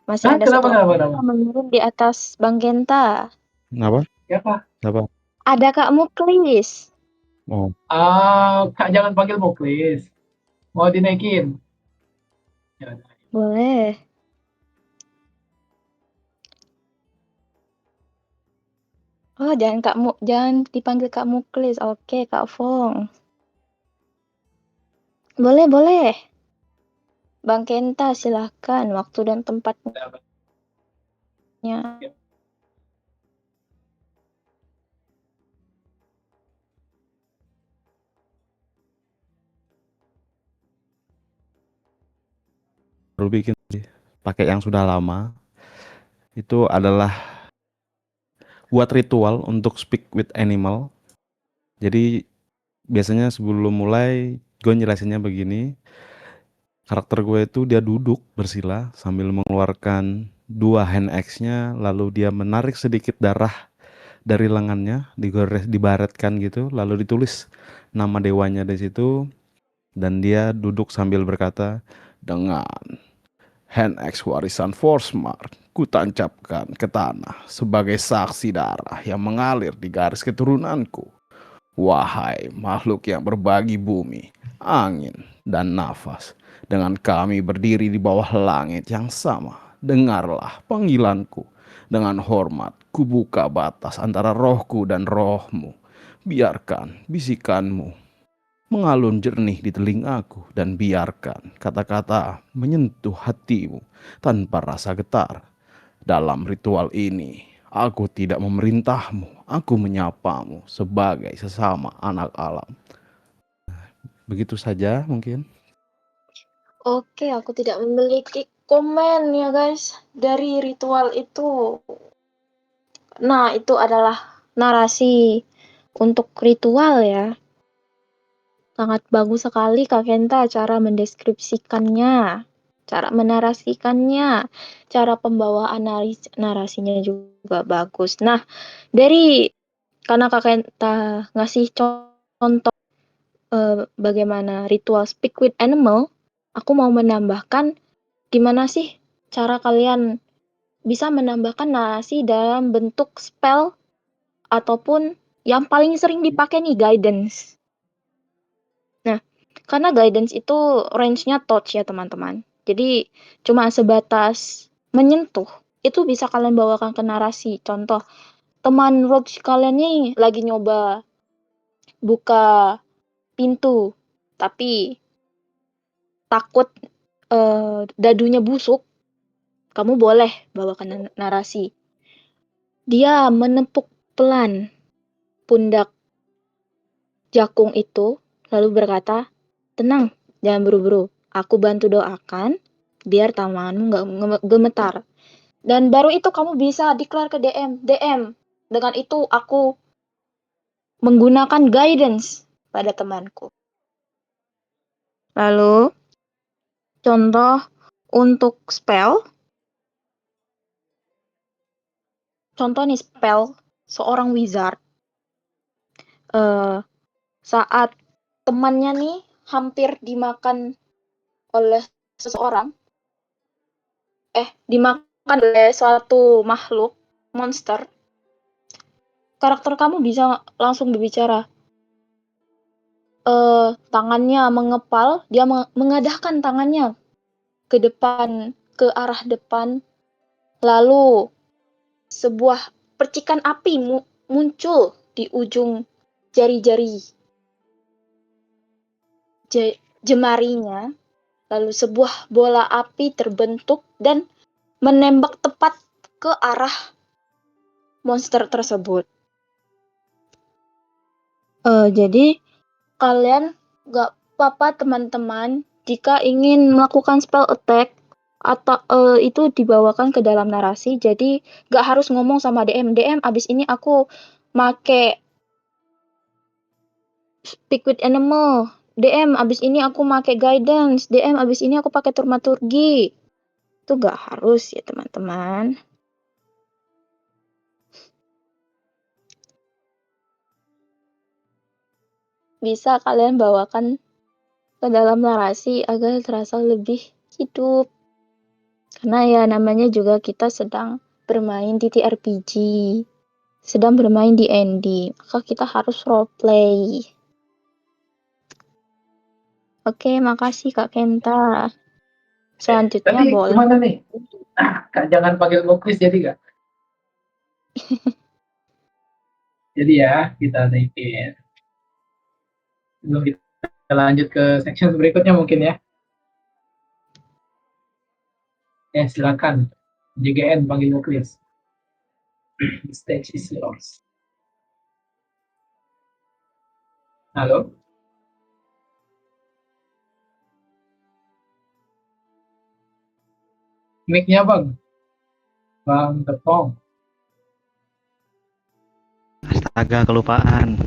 Masih Hah, ada kenapa satu kenapa orang kenapa? yang menurun di atas Bang Genta. Kenapa? Siapa? Kenapa? Ada Kak Muklis. Oh, Kak jangan panggil Muklis. Mau dinaikin? Ya, Boleh. Oh, jangan dipanggil Kak Muklis. Oke, Kak Fong. Boleh. Bang Kenta, silahkan. Waktu dan tempatnya. baru bikin sih. Pakai yang sudah lama. Itu adalah buat ritual untuk speak with animal. Jadi biasanya sebelum mulai gue jelasinnya begini. Karakter gue itu dia duduk bersila sambil mengeluarkan 2 hand axe-nya, lalu dia menarik sedikit darah dari lengannya, dibaretkan gitu, lalu ditulis nama dewanya di situ, dan dia duduk sambil berkata, dengan hand axe warisan Forsmark, ku tancapkan ke tanah sebagai saksi darah yang mengalir di garis keturunanku. Wahai makhluk yang berbagi bumi, angin, dan nafas, dengan kami berdiri di bawah langit yang sama, dengarlah panggilanku. Dengan hormat, ku buka batas antara rohku dan rohmu. Biarkan bisikanmu mengalun jernih di telingaku, dan biarkan kata-kata menyentuh hatimu tanpa rasa getar. Dalam ritual ini, aku tidak memerintahmu, aku menyapamu sebagai sesama anak alam. Begitu saja mungkin. Oke, aku tidak memiliki komen ya guys dari ritual itu. Nah, itu adalah narasi untuk ritual ya. Sangat bagus sekali Kak Kenta cara mendeskripsikannya, cara menarasikannya, cara pembawaan narasinya juga bagus. Nah, karena Kak Kenta ngasih contoh bagaimana ritual speak with animal, aku mau menambahkan gimana sih cara kalian bisa menambahkan narasi dalam bentuk spell ataupun yang paling sering dipakai nih guidance. Nah, karena guidance itu range-nya touch ya teman-teman. Jadi cuma sebatas menyentuh, itu bisa kalian bawakan ke narasi. Contoh, teman rogue kalian nih lagi nyoba buka pintu, tapi takut dadunya busuk, kamu boleh bawakan narasi. Dia menepuk pelan pundak Jakung itu, lalu berkata, tenang, jangan buru-buru. Aku bantu doakan, biar tanganmu nggak gemetar. Dan baru itu kamu bisa declare ke DM. DM, dengan itu aku menggunakan guidance pada temanku. Lalu, contoh untuk spell. Contoh nih spell, seorang wizard. Saat temannya nih hampir dimakan oleh seseorang, dimakan oleh suatu makhluk, monster, karakter kamu bisa langsung berbicara. Tangannya mengepal, dia mengadahkan tangannya ke depan, ke arah depan, lalu sebuah percikan api muncul di ujung jari-jari jemarinya, lalu sebuah bola api terbentuk dan menembak tepat ke arah monster tersebut. Jadi kalian gak apa-apa teman-teman jika ingin melakukan spell attack atau itu dibawakan ke dalam narasi. Jadi gak harus ngomong sama DM. DM abis ini aku make speak with animal. DM abis ini aku make guidance. DM abis ini aku pakai turmaturgi. Itu gak harus ya teman-teman. bisa kalian bawakan ke dalam narasi agar terasa lebih hidup. Karena ya namanya juga kita sedang bermain di TRPG, sedang bermain di D&D, maka kita harus roleplay. Oke, makasih Kak Kenta. Selanjutnya Tadi boleh. gimana nih? Kak, jangan panggil gue Chris jadi gak? Jadi ya, kita naikin. Sebelum kita lanjut ke section berikutnya mungkin ya. Silakan. JGN panggil gue Chris. The stage is yours. Halo? Mic-nya Bang. Bang Tepong. Astaga, kelupaan.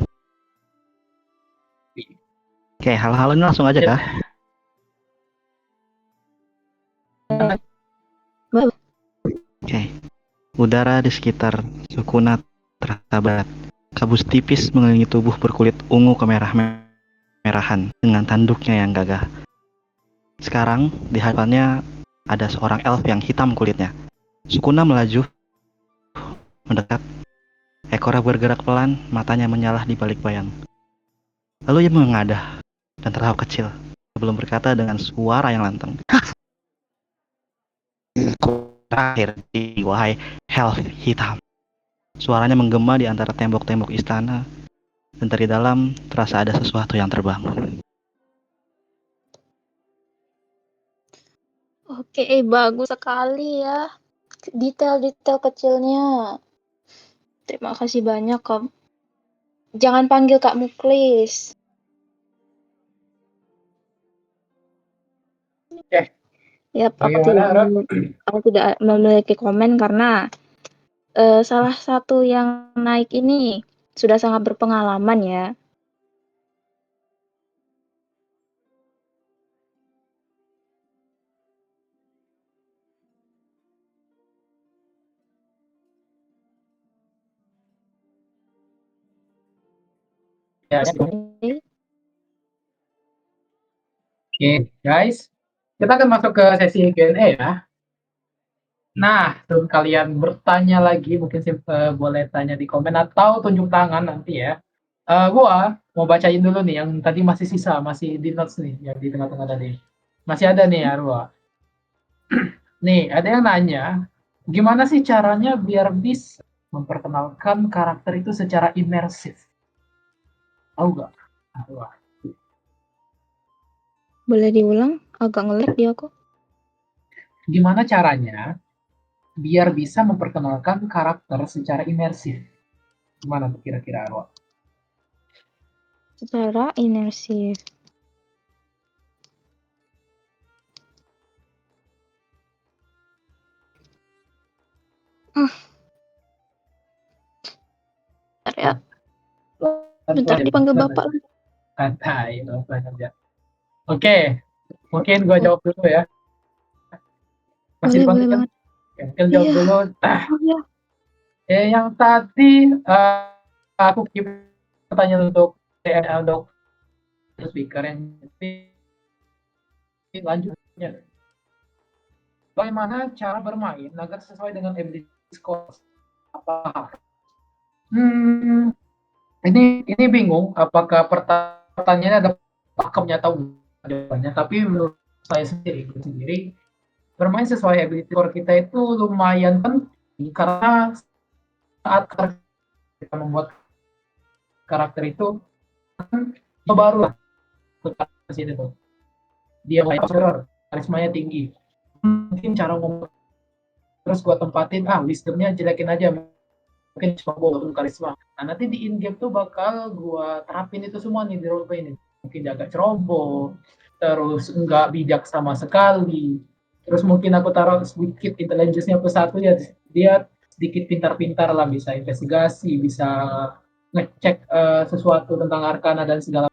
Oke, hal-hal ini langsung aja kah? Oke. Udara di sekitar Sukuna terasa berat. Kabut tipis mengelilingi tubuh berkulit ungu kemerah-merahan dengan tanduknya yang gagah. Sekarang, di hadapannya ada seorang elf yang hitam kulitnya. Sukuna melaju, mendekat. Ekornya bergerak pelan, matanya menyala di balik bayang. Lalu ia mengadah dan tertawa kecil sebelum berkata dengan suara yang lantang. Terakhir, wahai elf hitam. Suaranya menggema di antara tembok-tembok istana, dan dari dalam terasa ada sesuatu yang terbangun. Oke, bagus sekali ya. Detail-detail kecilnya. Terima kasih banyak, Kak. Jangan panggil Kak Muklis. Yap, Bagaimana, aku tidak memiliki komen karena salah satu yang naik ini sudah sangat berpengalaman ya. Ya, Oke, guys. Kita akan masuk ke sesi Q&A ya. Nah, sebelum kalian bertanya lagi, mungkin boleh tanya di komen atau tunjuk tangan nanti ya. Gua mau bacain dulu nih yang tadi masih sisa, masih di notes nih, yang di tengah-tengah tadi. Masih ada nih Arwa. Nih, ada yang nanya, gimana sih caranya biar bisa memperkenalkan karakter itu secara imersif? Tahu gak? Arwa. Boleh diulang? Agak nge-lag di aku. Gimana caranya biar bisa memperkenalkan karakter secara imersif? Gimana tuh kira-kira Arwa? Secara imersif. Bentar ya. Bentar dipanggil bapak. Santai, pelan aja. Oke, mungkin gue jawab dulu ya. Masih Boleh dipanggil kan? banget. Oke, mungkin jawab Iya. dulu. Oh, ya. Yang tadi aku keep pertanyaan untuk untuk speaker yang lanjutnya. Bagaimana cara bermain agar sesuai dengan ability score? Apa? Ini bingung. Apakah pertanyaannya ada pakemnya atau jawabannya? Tapi menurut saya sendiri bermain sesuai ability score kita itu lumayan penting karena saat kita membuat karakter itu baru lah ke sini tuh. Dia superior, karismanya tinggi. Mungkin cara ngomong terus gua tempatin wisdomnya jelekin aja mungkin coba karisma. Nah nanti di in game tuh bakal gua terapin itu semua nih di roleplay ini. Mungkin dia agak ceroboh, terus enggak bijak sama sekali. Terus mungkin aku taruh sedikit intelligence-nya plus satu ya dia sedikit pintar-pintar lah bisa investigasi, bisa ngecek sesuatu tentang arkana dan segala.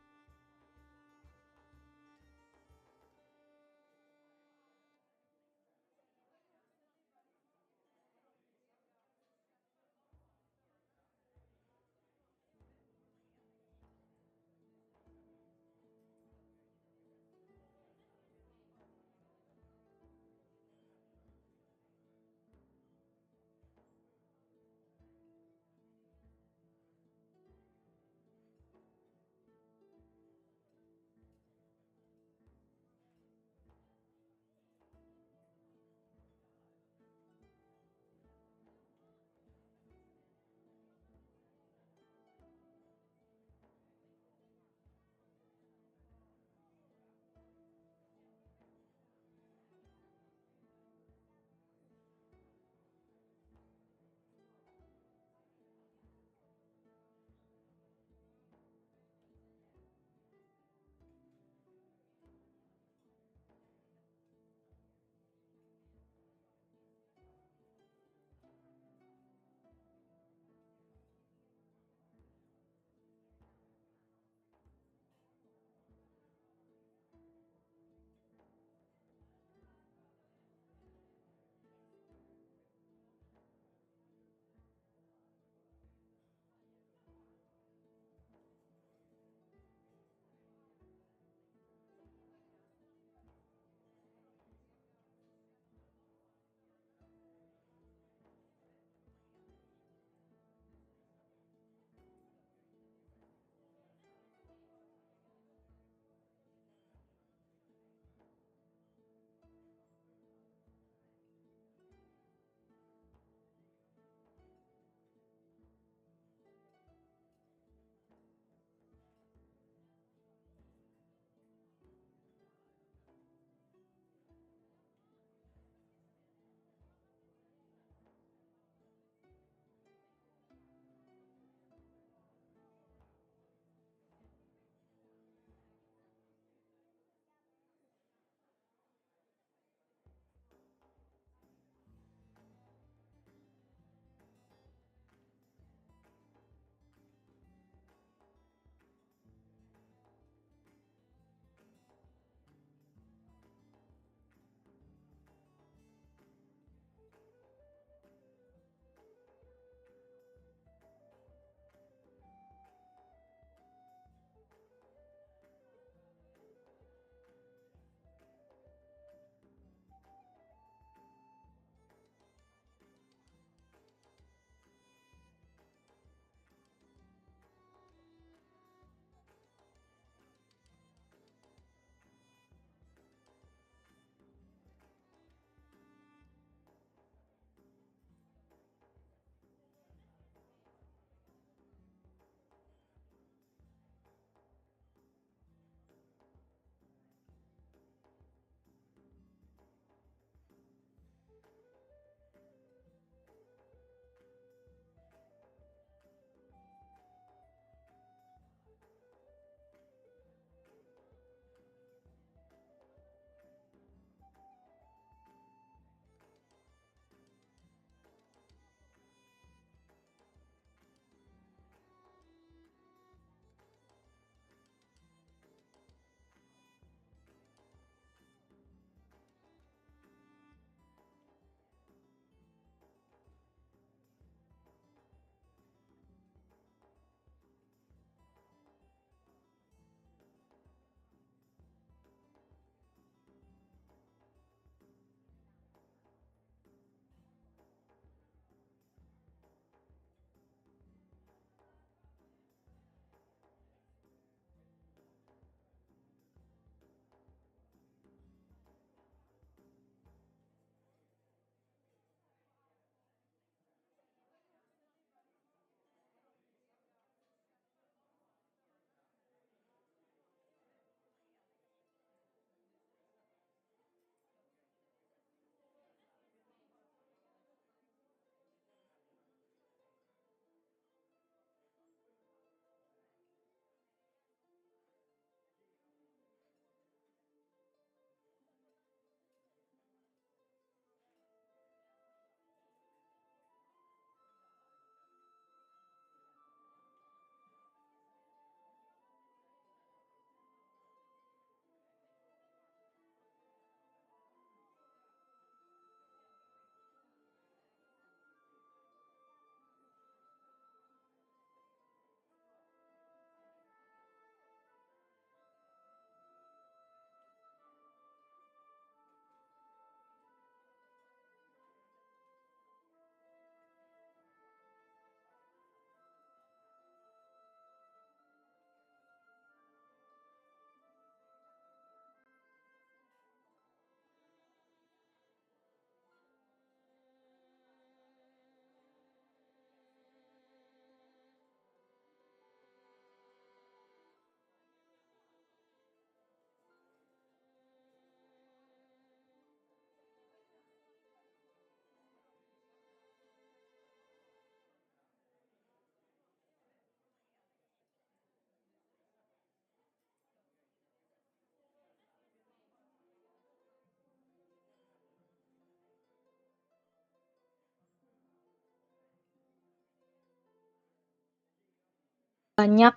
banyak,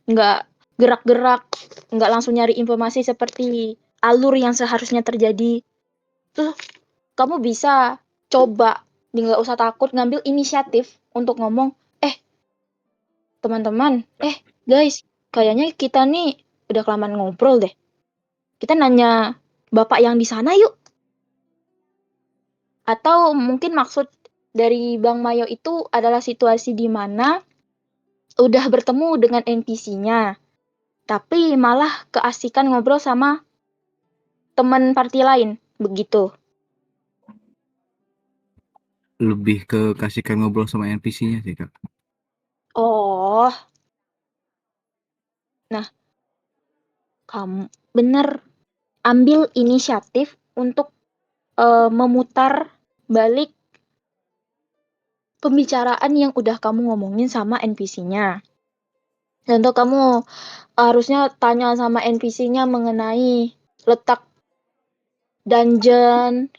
nggak gerak-gerak, nggak langsung nyari informasi seperti alur yang seharusnya terjadi. Terus kamu bisa coba, nggak usah takut ngambil inisiatif untuk ngomong, teman-teman, guys, kayaknya kita nih udah kelamaan ngobrol deh. Kita nanya bapak yang di sana yuk. Atau mungkin maksud dari Bang Mayo itu adalah situasi di mana udah bertemu dengan NPC-nya, tapi malah keasikan ngobrol sama teman party lain, begitu. Lebih ke kasihkan ngobrol sama NPC-nya sih, Kak. Oh, nah kamu bener ambil inisiatif untuk memutar balik pembicaraan yang udah kamu ngomongin sama NPC-nya. Contoh kamu harusnya tanya sama NPC-nya mengenai letak dungeon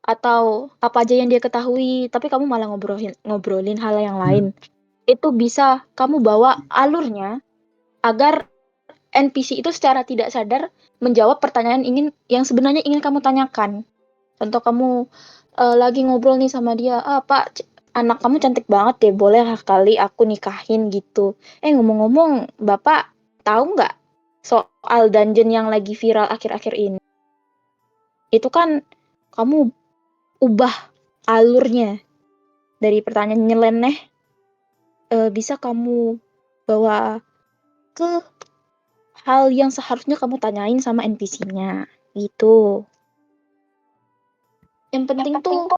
atau apa aja yang dia ketahui, tapi kamu malah ngobrolin hal yang lain. Itu bisa kamu bawa alurnya agar NPC itu secara tidak sadar menjawab pertanyaan yang sebenarnya ingin kamu tanyakan. Contoh kamu lagi ngobrol nih sama dia, Pak, anak kamu cantik banget deh, boleh kali aku nikahin gitu. Ngomong-ngomong, Bapak tahu nggak soal dungeon yang lagi viral akhir-akhir ini? Itu kan kamu ubah alurnya dari pertanyaan nyeleneh, bisa kamu bawa ke hal yang seharusnya kamu tanyain sama NPC-nya gitu. Yang penting tuh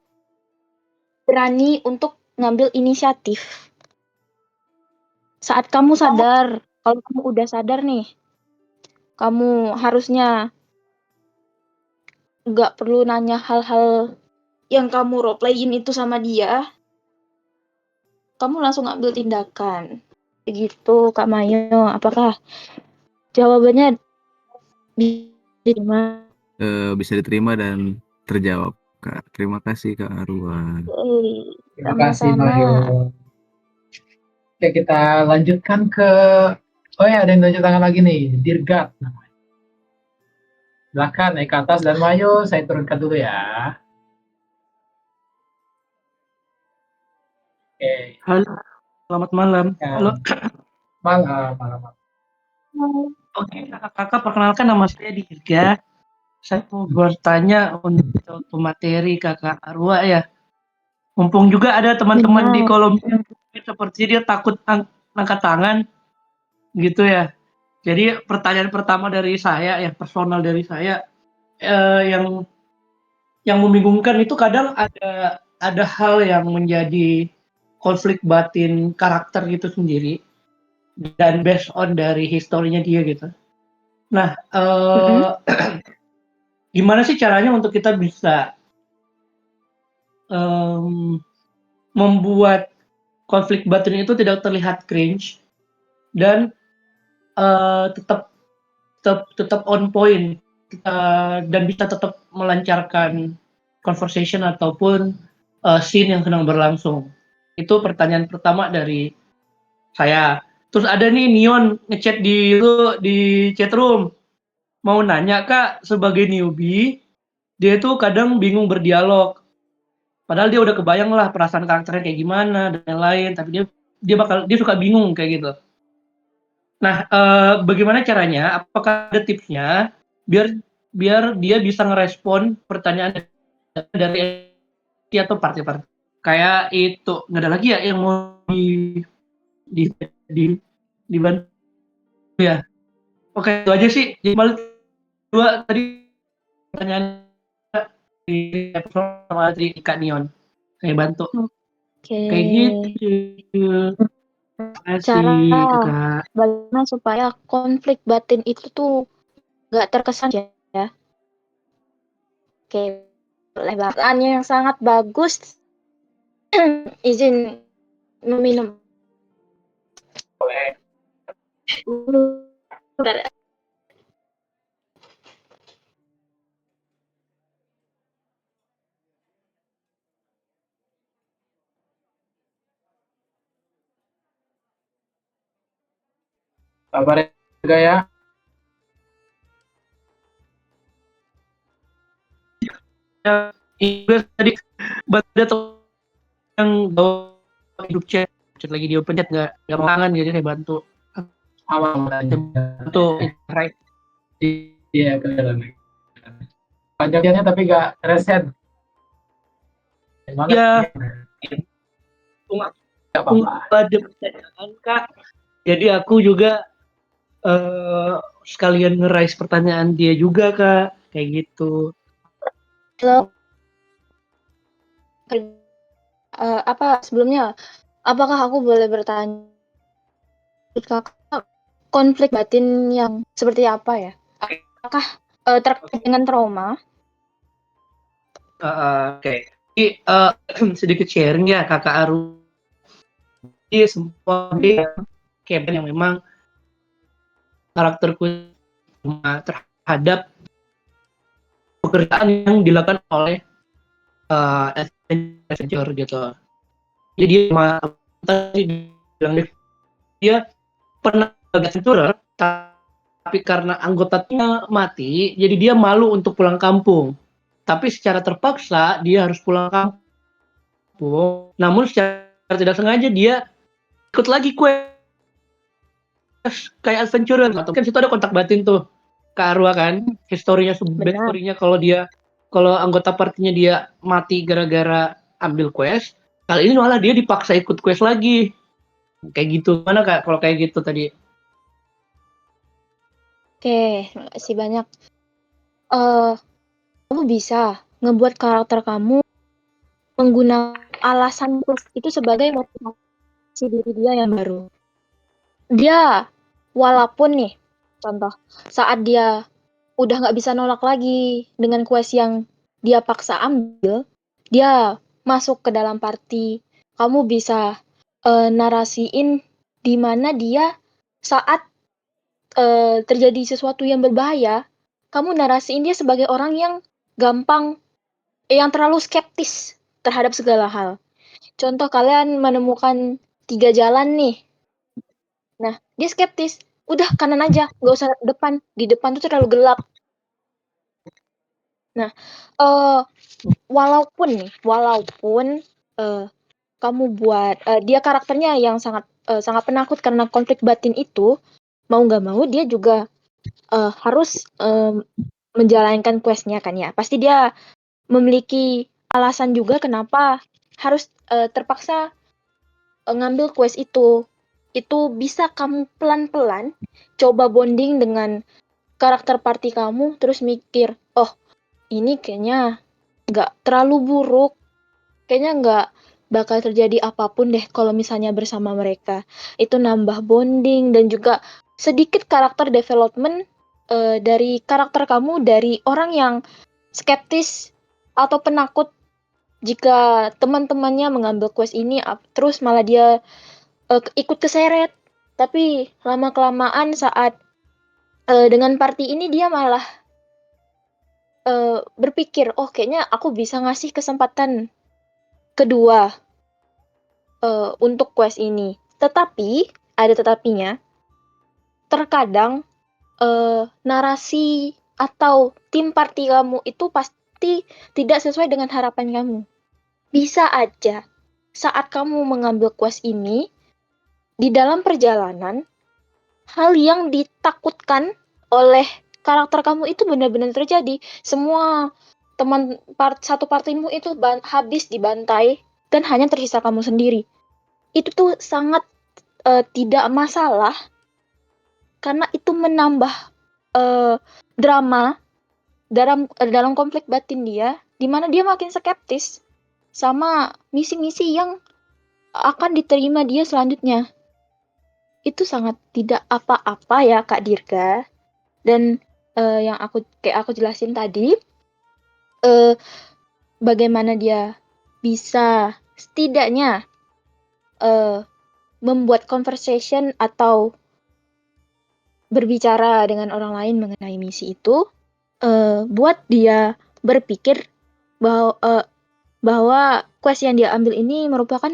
berani untuk ngambil inisiatif. Saat kamu sadar, kalau kamu udah sadar nih, kamu harusnya nggak perlu nanya hal-hal yang kamu roleplayin itu sama dia, kamu langsung ambil tindakan. Begitu, Kak Mayo. Apakah jawabannya diterima? Bisa diterima dan terjawab, Kak. Terima kasih, Kak Arwan. Terima kasih, Sama-sama. Mayo. Oke, kita lanjutkan ke... Oh ya, ada yang lanjut tangan lagi nih. Dirgat namanya. Silakan naik ke atas dan Mayo, saya turunkan dulu ya. Oke. Halo, selamat malam. Ya. Halo. Malam. Oke, kakak perkenalkan nama saya Dirga. Saya mau bertanya untuk materi kakak Arwa ya. Mumpung juga ada teman-teman di kolom seperti dia takut angkat tangan gitu ya. Jadi pertanyaan pertama dari saya ya, personal dari saya, yang membingungkan itu kadang ada hal yang menjadi konflik batin karakter gitu sendiri dan based on dari historinya dia gitu. Nah, gimana sih caranya untuk kita bisa membuat konflik batin itu tidak terlihat cringe dan tetap on point dan bisa tetap melancarkan conversation ataupun scene yang sedang berlangsung. Itu pertanyaan pertama dari saya. Terus ada nih Neon ngechat di chat room. Mau nanya Kak, sebagai newbie, dia tuh kadang bingung berdialog. Padahal dia udah kebayang lah perasaan karakternya kayak gimana dan lain-lain, tapi dia suka bingung kayak gitu. Nah, bagaimana caranya? Apakah ada tipsnya biar biar dia bisa ngerespon pertanyaan dari atau partai-partai? Kayak itu nggak ada lagi ya yang mau di, di dibantu ya. Oke, itu aja sih. Jadi malah dua tadi pertanyaan di episode sama dari Kak Nion. Saya bantu. Kayak gitu. Terima Cara kasih, Kakak. bagaimana supaya konflik batin itu tuh nggak terkesan ya. Oke, pertanyaannya yang sangat bagus. Izin meminum. Bentar. Kabar juga ya. Inggris tadi ada yang bawa hidup chat lagi dia open chat nggak mau kangen jadi saya bantu Awal bantu right. Iya, kelihatan. Pajaknya tapi nggak reset. Gimana? Ya. Nggak apa-apa. Ada pertanyaan Kak, jadi aku juga sekalian nge-raise pertanyaan dia juga Kak, kayak gitu. Halo. Sebelumnya, apakah aku boleh bertanya Kakak konflik batin yang seperti apa ya? Apakah terkait dengan trauma? Oke. Jadi, sedikit sharing ya Kakak Aru. Jadi semua dia kayak yang memang karakterku terhadap pekerjaan yang dilakukan oleh adventure gitu. Jadi dia pernah adventurer, tapi karena anggota timnya mati, jadi dia malu untuk pulang kampung. Tapi secara terpaksa dia harus pulang kampung. Namun secara tidak sengaja dia ikut lagi quest kayak adventurer. Atau kan situ ada kontak batin tuh ke Arwah kan, historinya backstory-nya kalau anggota partinya dia mati gara-gara ambil quest, kali ini malah dia dipaksa ikut quest lagi. Kayak gitu. Mana Kak kalau kayak gitu tadi? Oke, terima kasih banyak. Kamu bisa ngebuat karakter kamu menggunakan alasan itu sebagai motivasi diri dia yang baru. Dia walaupun nih, contoh saat dia udah nggak bisa nolak lagi dengan quest yang dia paksa ambil, dia masuk ke dalam party. Kamu bisa narasiin di mana dia saat terjadi sesuatu yang berbahaya, kamu narasiin dia sebagai orang yang gampang, yang terlalu skeptis terhadap segala hal. Contoh kalian menemukan 3 jalan nih. Nah, dia skeptis. Udah kanan aja, nggak usah depan. Di depan tuh terlalu gelap. Nah, walaupun kamu buat dia karakternya yang sangat penakut karena konflik batin itu, mau nggak mau dia juga harus menjalankan quest-nya kan ya. Pasti dia memiliki alasan juga kenapa harus terpaksa ngambil quest itu. Itu bisa kamu pelan-pelan coba bonding dengan karakter party kamu, terus mikir, oh ini kayaknya nggak terlalu buruk, kayaknya nggak bakal terjadi apapun deh kalau misalnya bersama mereka. Itu nambah bonding dan juga sedikit karakter development dari karakter kamu dari orang yang skeptis atau penakut jika teman-temannya mengambil quest ini terus malah dia ikut keseret. Tapi lama-kelamaan saat dengan party ini dia malah berpikir, oh kayaknya aku bisa ngasih kesempatan kedua untuk quest ini. Tetapi, ada tetapinya, terkadang narasi atau tim party kamu itu pasti tidak sesuai dengan harapan kamu. Bisa aja saat kamu mengambil quest ini, di dalam perjalanan, hal yang ditakutkan oleh karakter kamu itu benar-benar terjadi. Semua teman satu partimu itu habis dibantai dan hanya tersisa kamu sendiri. Itu tuh sangat tidak masalah karena itu menambah drama dalam konflik batin dia, di mana dia makin skeptis sama misi-misi yang akan diterima dia selanjutnya. Itu sangat tidak apa-apa ya Kak Dirga. Dan yang aku jelasin tadi, bagaimana dia bisa setidaknya membuat conversation atau berbicara dengan orang lain mengenai misi itu, buat dia berpikir bahwa quest yang dia ambil ini merupakan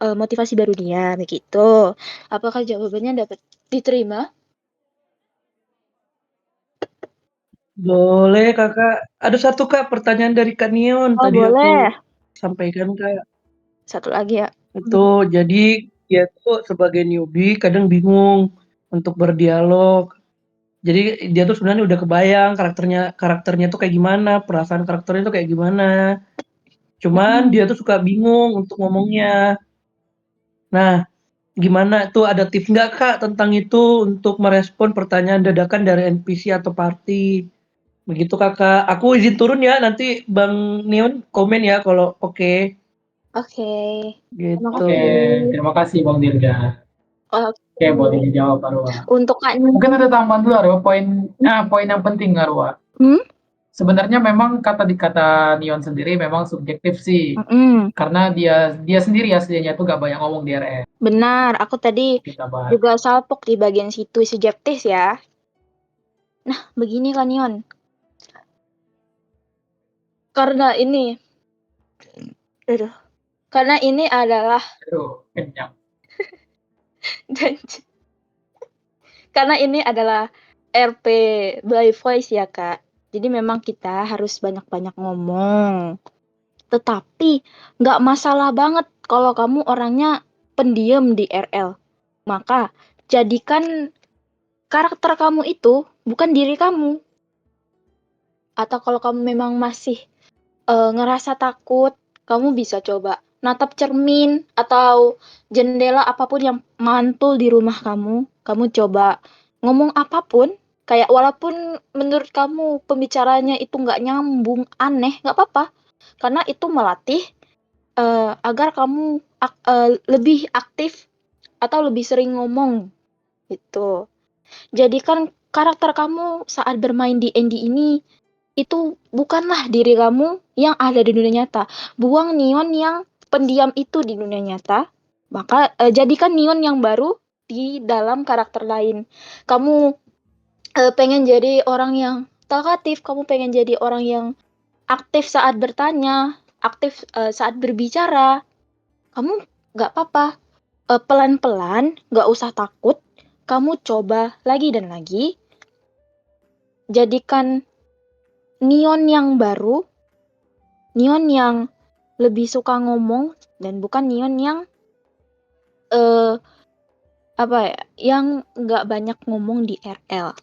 motivasi baru dia, begitu. Apakah jawabannya dapat diterima? Boleh Kakak. Ada satu Kak pertanyaan dari Kak Nion Oh, tadi boleh. aku sampaikan Kak. Satu lagi ya. Itu jadi dia tuh sebagai newbie kadang bingung untuk berdialog. Jadi dia tuh sebenarnya udah kebayang karakternya tuh kayak gimana, perasaan karakternya tuh kayak gimana. Cuman dia tuh suka bingung untuk ngomongnya. Nah, gimana tuh ada tips nggak Kak tentang itu untuk merespon pertanyaan dadakan dari NPC atau party? Begitu Kakak. Aku izin turun ya, nanti Bang Neon komen ya kalau oke. Oke. Terima Gitu. Oke, kasih. terima kasih Bang Dirga. Oke, boleh Oke. dijawab Arwa. Untuk Kak Mungkin ada tambahan dulu Arwa, poin yang penting Arwa. Hmm? Sebenarnya memang kata Nion sendiri memang subjektif sih. Mm-mm. Karena dia sendiri aslinya tuh gak banyak ngomong di RS. Benar, aku tadi Kita bahas. juga salpok di bagian situ subjektif ya. Nah, begini kan Yon. Karena ini, aduh, karena ini adalah Aduh, kenyang. janji. Karena ini adalah RP by voice ya Kak. Jadi memang kita harus banyak-banyak ngomong. Tetapi nggak masalah banget kalau kamu orangnya pendiam di RL. Maka jadikan karakter kamu itu bukan diri kamu. Atau kalau kamu memang masih ngerasa takut, kamu bisa coba natap cermin atau jendela apapun yang mantul di rumah kamu. Kamu coba ngomong apapun, kayak walaupun menurut kamu pembicaranya itu nggak nyambung, aneh, nggak apa-apa. Karena itu melatih agar kamu lebih aktif atau lebih sering ngomong gitu. Jadikan karakter kamu saat bermain di Andy ini itu bukanlah diri kamu yang ada di dunia nyata. Buang Neon yang pendiam itu di dunia nyata, maka jadikan Neon yang baru di dalam karakter lain. Kamu pengen jadi orang yang talkatif, kamu pengen jadi orang yang aktif saat bertanya, aktif saat berbicara. Kamu nggak apa-apa, pelan-pelan, nggak usah takut. Kamu coba lagi dan lagi. Jadikan Neon yang baru, Neon yang lebih suka ngomong dan bukan Neon yang apa ya, yang nggak banyak ngomong di RL.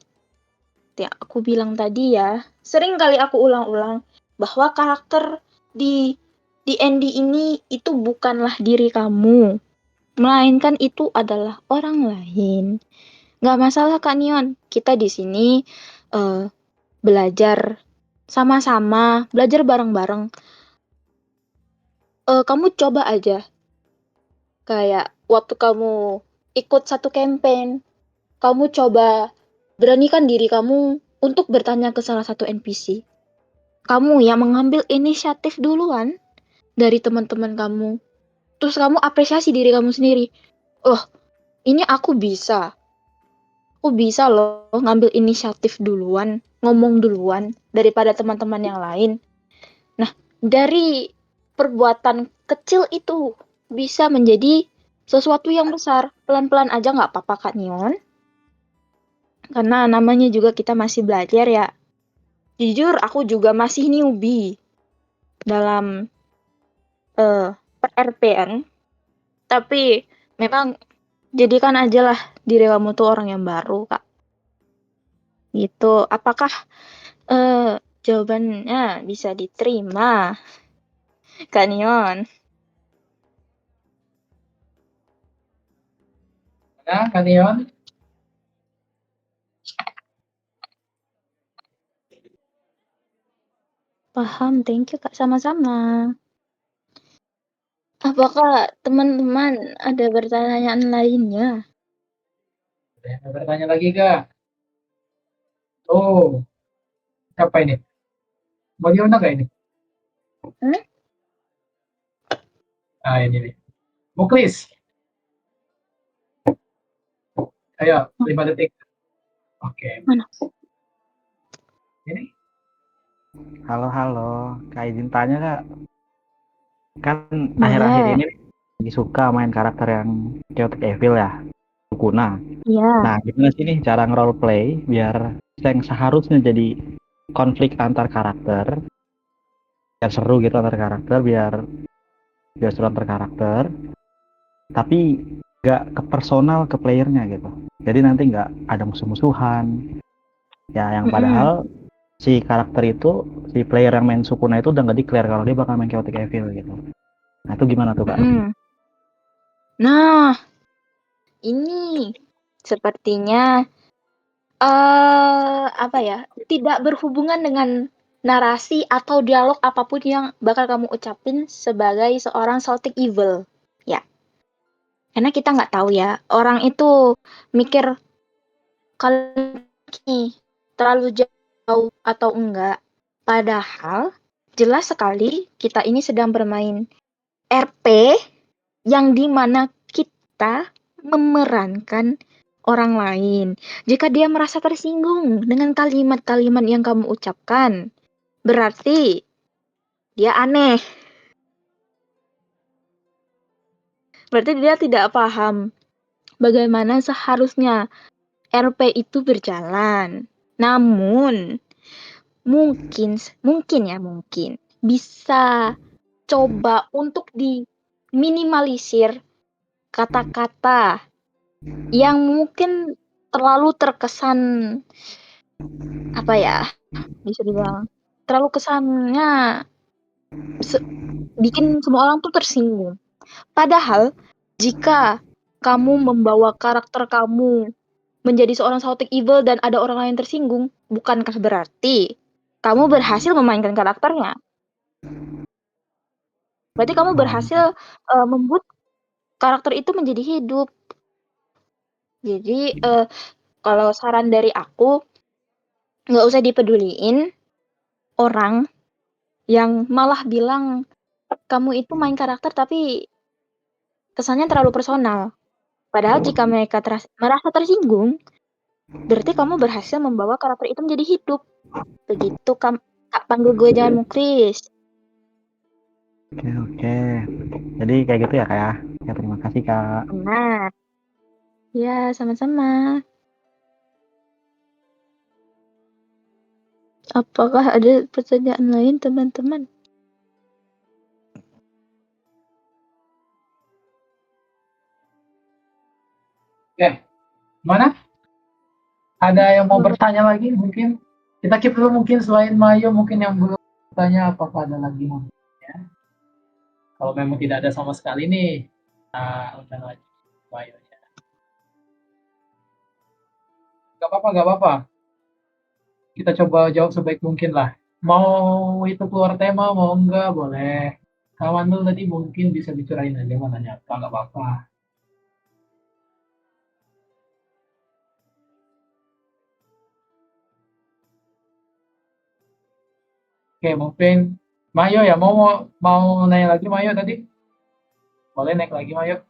Ya, aku bilang tadi ya, sering kali aku ulang-ulang bahwa karakter di Andy ini itu bukanlah diri kamu, melainkan itu adalah orang lain. Nggak masalah Kak Neon, kita di sini belajar sama-sama, belajar bareng-bareng. Kamu coba aja, kayak waktu kamu ikut satu campaign, kamu coba beranikan diri kamu untuk bertanya ke salah satu NPC. Kamu yang mengambil inisiatif duluan dari teman-teman kamu. Terus kamu apresiasi diri kamu sendiri. Oh, ini aku bisa. Aku bisa loh ngambil inisiatif duluan, ngomong duluan daripada teman-teman yang lain. Nah, dari perbuatan kecil itu bisa menjadi sesuatu yang besar. Pelan-pelan aja nggak apa-apa Kak Neon. Karena namanya juga kita masih belajar ya. Jujur aku juga masih newbie dalam RPN. Tapi memang jadikan aja lah diri kamu tuh orang yang baru Kak. Gitu. Apakah jawabannya bisa diterima Kak Neon? Nah, Kak Neon. Paham, thank you Kak, sama-sama. Apakah teman-teman ada pertanyaan lainnya? Ada yang bertanya lagi Kak? Oh, siapa ini? Bagaimana Kak ini? Ah, ini nih. Muklis. Ayo, 5 detik. Oke. Mana? Ini. Halo, halo. Kak izin tanya Kak. Kan Boleh. akhir-akhir ini lagi suka main karakter yang chaotic evil ya, Sukuna. Iya. Nah, gimana sih nih cara nge-roleplay biar yang seharusnya jadi konflik antar karakter, biar seru gitu antar karakter, biar seru antar karakter, tapi nggak ke personal ke playernya gitu. Jadi nanti nggak ada musuh-musuhan. Ya, yang padahal si karakter itu, si player yang main Sukuna itu udah nggak declare kalau dia bakal main Chaotic Evil gitu. Nah, itu gimana tuh, Kak? Nah, ini sepertinya apa ya? Tidak berhubungan dengan narasi atau dialog apapun yang bakal kamu ucapin sebagai seorang Celtic Evil. Ya, karena kita nggak tahu ya, orang itu mikir kalau ini terlalu jauh atau enggak. Padahal jelas sekali kita ini sedang bermain RP yang dimana kita memerankan orang lain. Jika dia merasa tersinggung dengan kalimat-kalimat yang kamu ucapkan, berarti dia aneh. Berarti dia tidak paham bagaimana seharusnya RP itu berjalan. Namun, mungkin bisa coba untuk diminimalisir kata-kata yang mungkin terlalu terkesan apa ya, bisa dibilang terlalu kesannya bikin semua orang tuh tersinggung. Padahal jika kamu membawa karakter kamu menjadi seorang Celtic Evil dan ada orang lain tersinggung, bukankah berarti kamu berhasil memainkan karakternya? Berarti kamu berhasil membuat karakter itu menjadi hidup. Jadi kalau saran dari aku, nggak usah dipeduliin orang yang malah bilang kamu itu main karakter tapi kesannya terlalu personal. Padahal jika mereka merasa tersinggung, berarti kamu berhasil membawa karakter itu menjadi hidup. Begitu Kak, panggil gue jangan Mukris. Oke. Jadi kayak gitu ya, Kak ya. Ya, terima kasih, Kak. Benar. Ya, sama-sama. Apakah ada pertanyaan lain, teman-teman? Oke, mana? Ada yang mau bertanya lagi mungkin? Kita keep dulu mungkin selain Mayo mungkin yang belum bertanya apakah ada lagi mau ya? Kalau memang tidak ada sama sekali nih, udah lagi Mayo ya. Gak apa-apa. Kita coba jawab sebaik mungkin lah. Mau itu keluar tema, mau enggak, boleh. Kawan dulu tadi mungkin bisa bicarain aja mau nanya apa, nggak apa-apa. Oke, mungkin Mayo ya, mau nanya lagi Mayo tadi? Boleh naik lagi Mayo.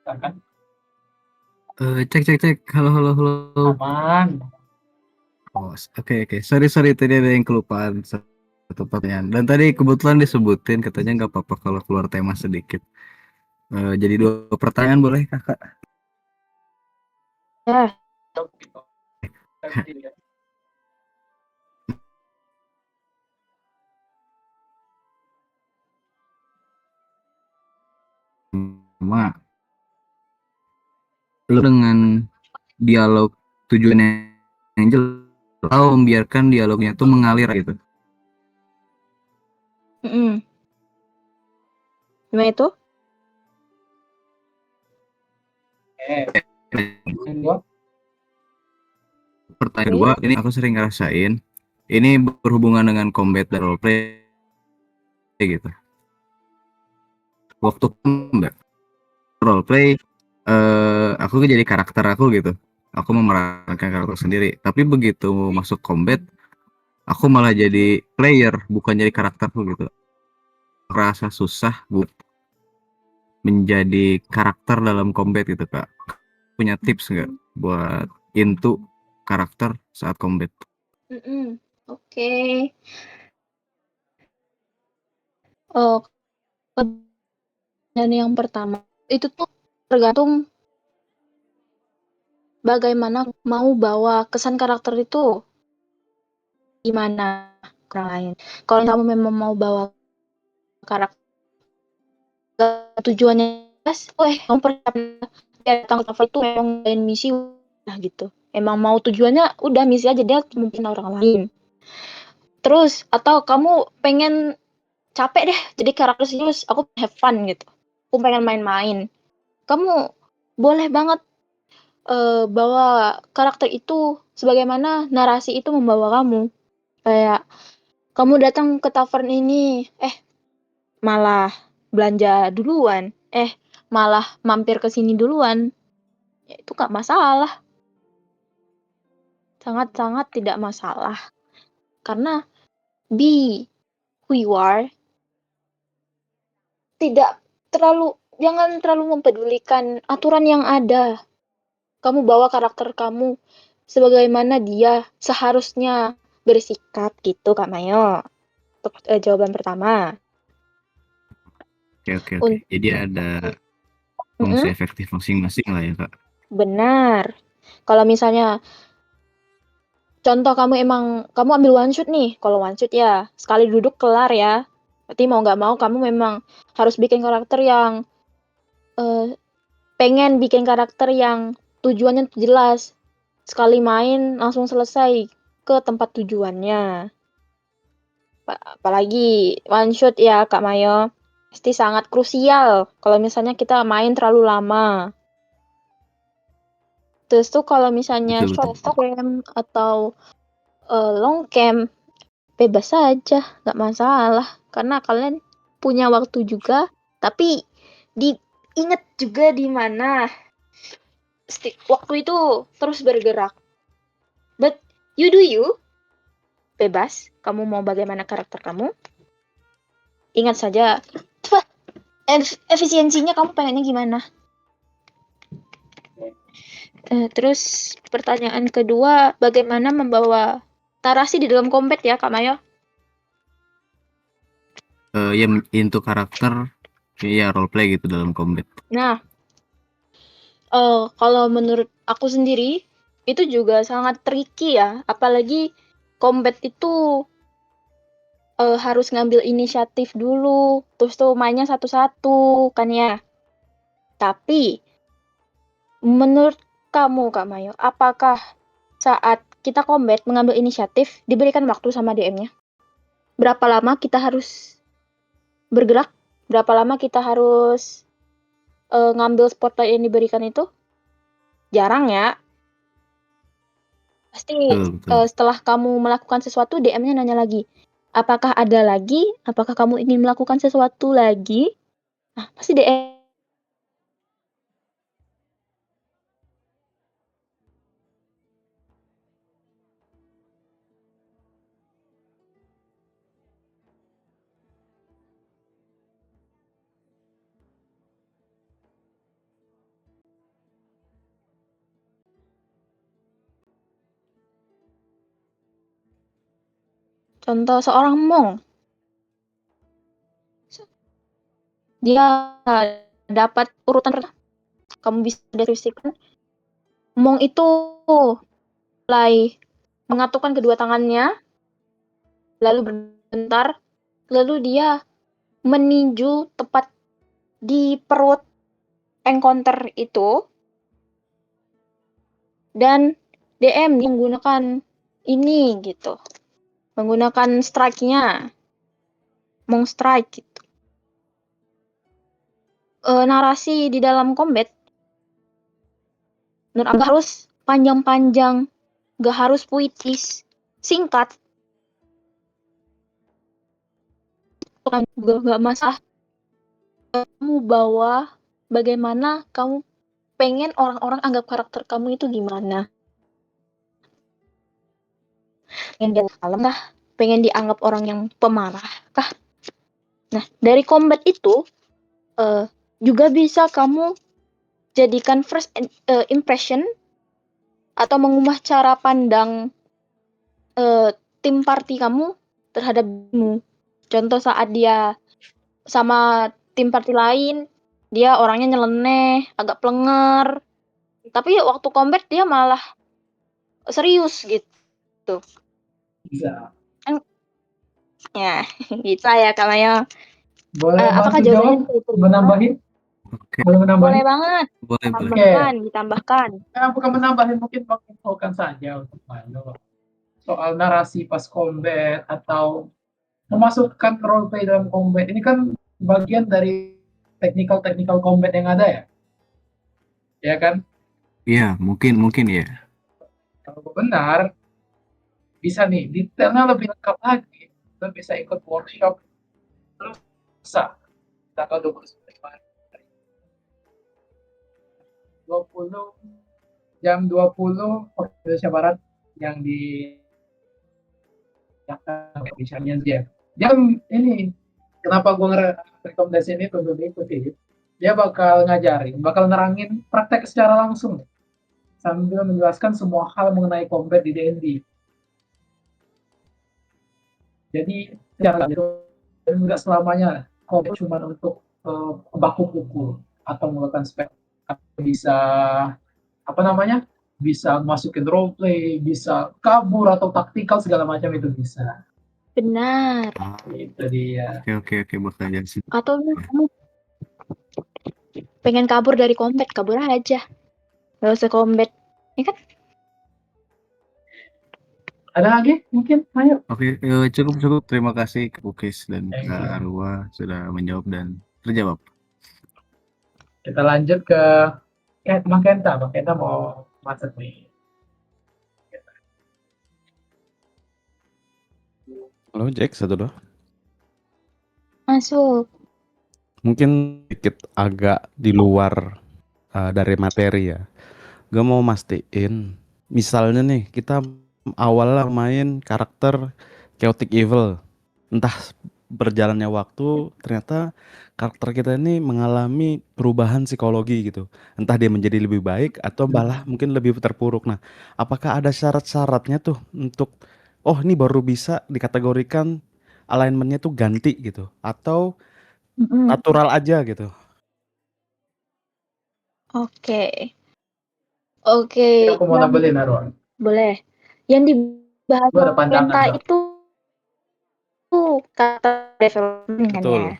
Silakan. Cek. Halo, halo, halo. Aman. Oh, oke. Sorry, tadi ada yang kelupaan satu pertanyaan. Dan tadi kebetulan disebutin katanya nggak apa-apa kalau keluar tema sedikit. Jadi 2 pertanyaan boleh, Kakak? Ya. Sama lu dengan dialog tujuannya yang jelas atau membiarkan dialognya tuh mengalir gitu. Gimana itu? Pertanyaan kedua, ini aku sering ngerasain. Ini berhubungan dengan combat dan roleplay gitu. Waktu combat roleplay, aku jadi karakter aku gitu. Aku memerankan karakter sendiri. Tapi begitu masuk combat, aku malah jadi player, bukan jadi karakterku gitu. Rasa susah buat menjadi karakter dalam combat gitu, Kak. Punya tips nggak buat into karakter saat combat? Oke. Oh, dan yang pertama itu tuh tergantung bagaimana mau bawa kesan karakter itu gimana ke orang lain. Kalau kamu memang mau bawa karakter tujuannya jelas, kamu percaya datang ke cover itu memang ngadain misi udah gitu. Emang mau tujuannya udah misi aja, dia mungkin orang lain. Terus atau kamu pengen capek deh jadi karakter serius, aku have fun gitu. Aku pengen main-main. Kamu boleh banget bawa karakter itu sebagaimana narasi itu membawa kamu. Kayak kamu datang ke tavern ini, malah belanja duluan, malah mampir ke sini duluan. Ya, itu gak masalah. Sangat-sangat tidak masalah. Karena be who you are, jangan terlalu mempedulikan aturan yang ada. Kamu bawa karakter kamu sebagaimana dia seharusnya bersikap gitu, Kak Mayo. Untuk jawaban pertama. Oke. Un- Jadi ada Mm-mm, fungsi efektif masing-masing lah ya, Kak. benar. Kalau misalnya contoh kamu ambil one shot nih. Kalau one shot ya sekali duduk kelar ya. Berarti mau nggak mau kamu memang harus bikin karakter yang pengen bikin karakter yang tujuannya jelas. Sekali main langsung selesai ke tempat tujuannya. Apalagi one shot ya Kak Mayo. Pasti sangat krusial kalau misalnya kita main terlalu lama. Terus tuh kalau misalnya Betul. short game atau long game, bebas saja, nggak masalah. Karena kalian punya waktu juga, tapi diingat juga di mana waktu itu terus bergerak. But you do you, bebas. Kamu mau bagaimana karakter kamu. Ingat saja, efisiensinya kamu pengennya gimana. Terus pertanyaan kedua, bagaimana membawa narasi di dalam combat ya Kak Mayo? Ya untuk karakter ya roleplay gitu dalam combat. Nah, kalau menurut aku sendiri itu juga sangat tricky ya, apalagi combat itu harus ngambil inisiatif dulu, terus tuh mainnya satu-satu kan ya. Tapi menurut kamu Kak Mayo, apakah saat kita combat mengambil inisiatif diberikan waktu sama DM-nya? Berapa lama kita harus bergerak? Berapa lama kita harus ngambil spotlight yang diberikan itu? Jarang ya. Pasti Betul. setelah kamu melakukan sesuatu, DM-nya nanya lagi. Apakah ada lagi? Apakah kamu ingin melakukan sesuatu lagi? Nah, pasti DM. Contoh seorang Mong. Dia dapat urutan pertama. Kamu bisa deskripsikan. Mong itu mulai mengatupkan kedua tangannya, lalu berbentar, lalu dia meninju tepat di perut encounter itu, dan DM menggunakan ini gitu, menggunakan strike-nya, Mong strike gitu. Narasi di dalam combat menurut aku harus panjang-panjang, gak harus puitis, singkat. Gak masalah. Kamu bawa bagaimana kamu pengen orang-orang anggap karakter kamu itu gimana. Pengen dia kalem kah? Pengen dianggap orang yang pemarah kah? Nah, dari combat itu juga bisa kamu jadikan first impression atau mengubah cara pandang tim party kamu terhadapmu. Contoh saat dia sama tim party lain, dia orangnya nyeleneh, agak plenger, Tapi waktu combat dia malah serius gitu. Bisa. Ya, gitu lah ya Kamayo. Boleh Apakah bantu jawab? jawabannya itu? Menambahin? Oke, Boleh menambahin? Boleh banget. boleh boleh. Oke. Ditambahkan. Bukan menambahin, mungkin menginfokan saja untuk Milo. Soal narasi pas combat atau memasukkan roleplay dalam combat. Ini kan bagian dari technical combat yang ada ya. Ya kan? Iya, mungkin ya. Kalau benar, bisa nih, detailnya lebih lengkap lagi. Lo bisa ikut workshop. Terus bisa. Tanggal 29 20 jam 20 waktu Indonesia Barat yang di misalnya dia ini kenapa gue rekomendasi ini untuk diikuti, dia bakal ngajarin, bakal nerangin praktek secara langsung sambil menjelaskan semua hal mengenai combat di D&D. Jadi secara nggak selamanya combat cuma untuk baku pukul atau melakukan spek, bisa apa namanya, bisa masukin roleplay, bisa kabur atau taktikal segala macam itu bisa. Benar. Itu dia. Oke, bakal jadi sih. Atau kamu pengen kabur dari combat, kabur aja. Gak usah combat. Ya kan? Ada lagi mungkin? Ayo. Oke, cukup. Terima kasih ke Bukis dan Kak Arwa sudah menjawab dan terjawab. Kita lanjut ke Bang Kenta. Bang Kenta mau masuk nih. Halo Jack, 1 2. Masuk. Mungkin sedikit agak di luar dari materi ya. Gue mau mastiin, misalnya nih kita awalnya main karakter chaotic evil, entah berjalannya waktu ternyata karakter kita ini mengalami perubahan psikologi gitu, entah dia menjadi lebih baik atau malah mungkin lebih terpuruk. Nah, apakah ada syarat-syaratnya tuh untuk ini baru bisa dikategorikan alignmentnya tuh ganti gitu, atau natural aja gitu? Oke. Aku mau nambahin, Arwan. Boleh. Yang dibahas Gua ada pandangan, Kenta Bang. itu kata development kan Betul. ya.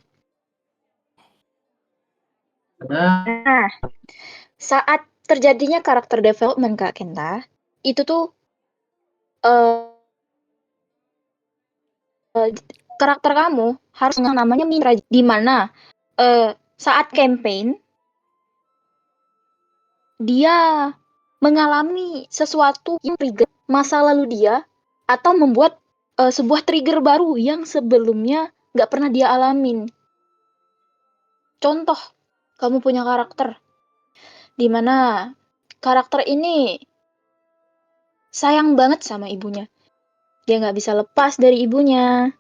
Nah, Saat terjadinya karakter development Kak Kenta, itu tuh karakter kamu harus yang namanya mitra, di mana saat campaign dia mengalami sesuatu yang trigger masa lalu dia atau membuat sebuah trigger baru yang sebelumnya nggak pernah dia alamin. Contoh, kamu punya karakter di mana karakter ini sayang banget sama ibunya. Dia nggak bisa lepas dari ibunya.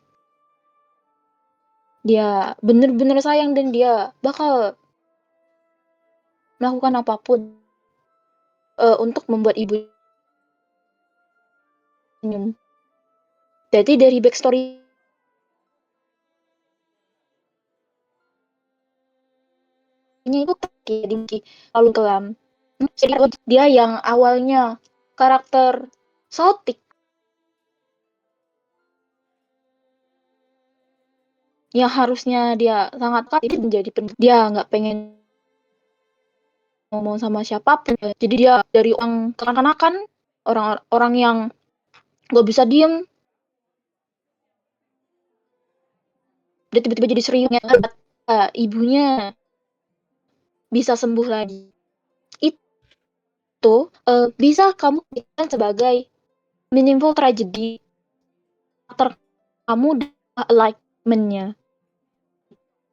Dia bener-bener sayang dan dia bakal melakukan apapun untuk membuat ibu senyum. Jadi dari backstory itu lalu kelam. Dia yang awalnya karakter Celtic yang harusnya dia sangat aktif menjadi dia nggak pengen ngomong sama siapapun. Jadi dia dari orang kekanak-kanakan, orang yang nggak bisa diem, dia tiba-tiba jadi serius. Ibunya bisa sembuh lagi. Itu bisa kamu pikirkan sebagai meaningful tragedy karakter kamu alignment-nya.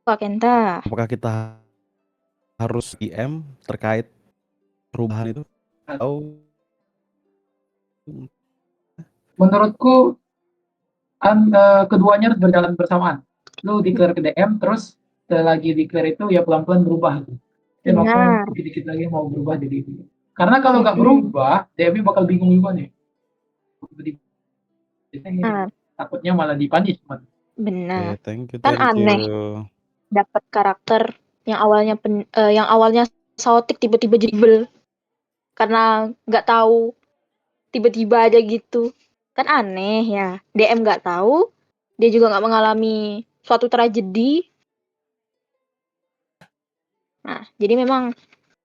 Kak Kenta. Apakah kita harus IM terkait perubahan itu atau menurutku keduanya harus berjalan bersamaan. Lu declare ke DM, terus setelah lagi declare itu ya pelan-pelan berubah. Dan waktu dikit-dikit lagi mau berubah jadi itu. Karena kalau nggak berubah, DM bakal bingung juga nih. Takutnya malah dipunish. Benar. Okay, thank you. Kan aneh. Dapat karakter yang awalnya chaotic tiba-tiba jadi evil. karena nggak tahu tiba-tiba aja gitu. Kan aneh ya. DM nggak tahu, dia juga nggak mengalami suatu tragedi. Nah, jadi memang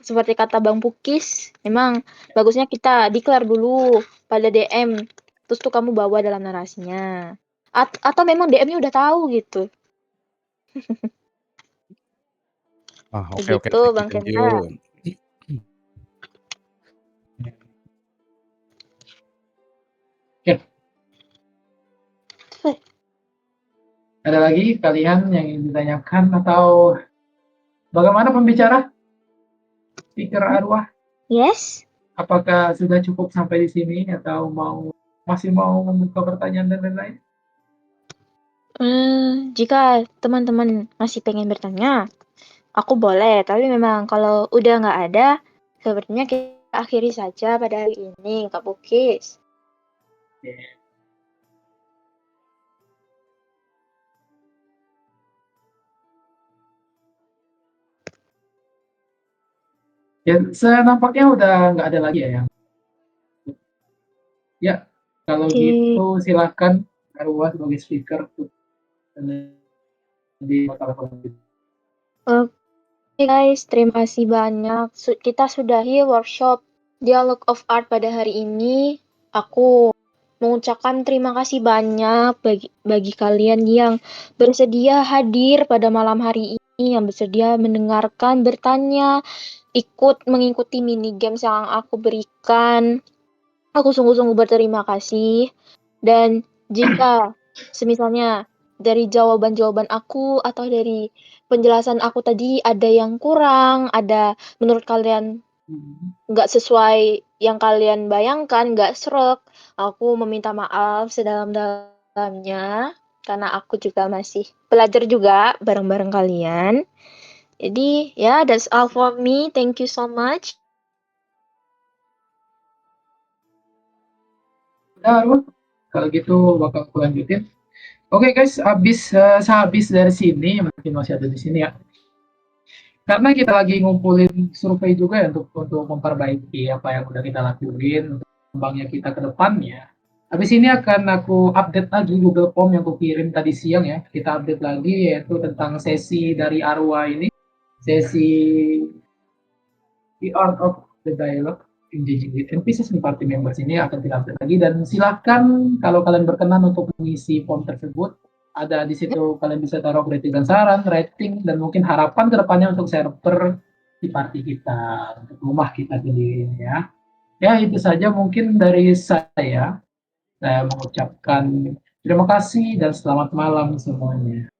seperti kata Bang Pukis, memang bagusnya kita declare dulu pada DM, terus tuh kamu bawa dalam narasinya. Atau memang DM-nya udah tahu gitu. Oke, Begitu, Bang thank Kenta. you. Ada lagi kalian yang ingin ditanyakan atau bagaimana pembicara? Speaker arwah, Yes? apakah sudah cukup sampai di sini atau masih mau membuka pertanyaan dan lain-lain? Jika teman-teman masih pengen bertanya, aku boleh. Tapi memang kalau udah nggak ada, sepertinya kita akhiri saja pada hari ini, Kak Pukis. Ya, senampaknya udah nggak ada lagi ya yang. Ya, kalau Oke. gitu silahkan arwah sebagai speaker untuk di Oke guys, terima kasih banyak. Kita sudahi workshop Dialog of Art pada hari ini. Aku mengucapkan terima kasih banyak bagi kalian yang bersedia hadir pada malam hari ini, yang bersedia mendengarkan, bertanya, ikut mengikuti mini games yang aku berikan. Aku sungguh-sungguh berterima kasih. Dan jika semisalnya dari jawaban-jawaban aku atau dari penjelasan aku tadi ada yang kurang, ada menurut kalian nggak sesuai yang kalian bayangkan, nggak sreg, aku meminta maaf sedalam-dalamnya karena aku juga masih belajar juga bareng-bareng kalian. Jadi ya, that's all for me. Thank you so much. Udah, arwah. Kalau gitu bakal aku lanjutin. Oke guys, sehabis dari sini, mungkin masih ada di sini ya. Karena kita lagi ngumpulin survei juga ya untuk memperbaiki apa yang udah kita lakuin, untuk kembangnya kita ke depannya. Habis ini akan aku update lagi Google Form yang aku kirim tadi siang ya. Kita update lagi yaitu tentang sesi dari Arwa ini, sesi The Art of the Dialogue Engaging with NPCs and Party Members ini akan kita update lagi, dan silahkan kalau kalian berkenan untuk mengisi form tersebut, ada di situ kalian bisa taruh kritik dan saran, rating, dan mungkin harapan kedepannya untuk server di party kita, untuk rumah kita sendiri ya. Ya itu saja mungkin dari saya. Saya mengucapkan terima kasih dan selamat malam semuanya.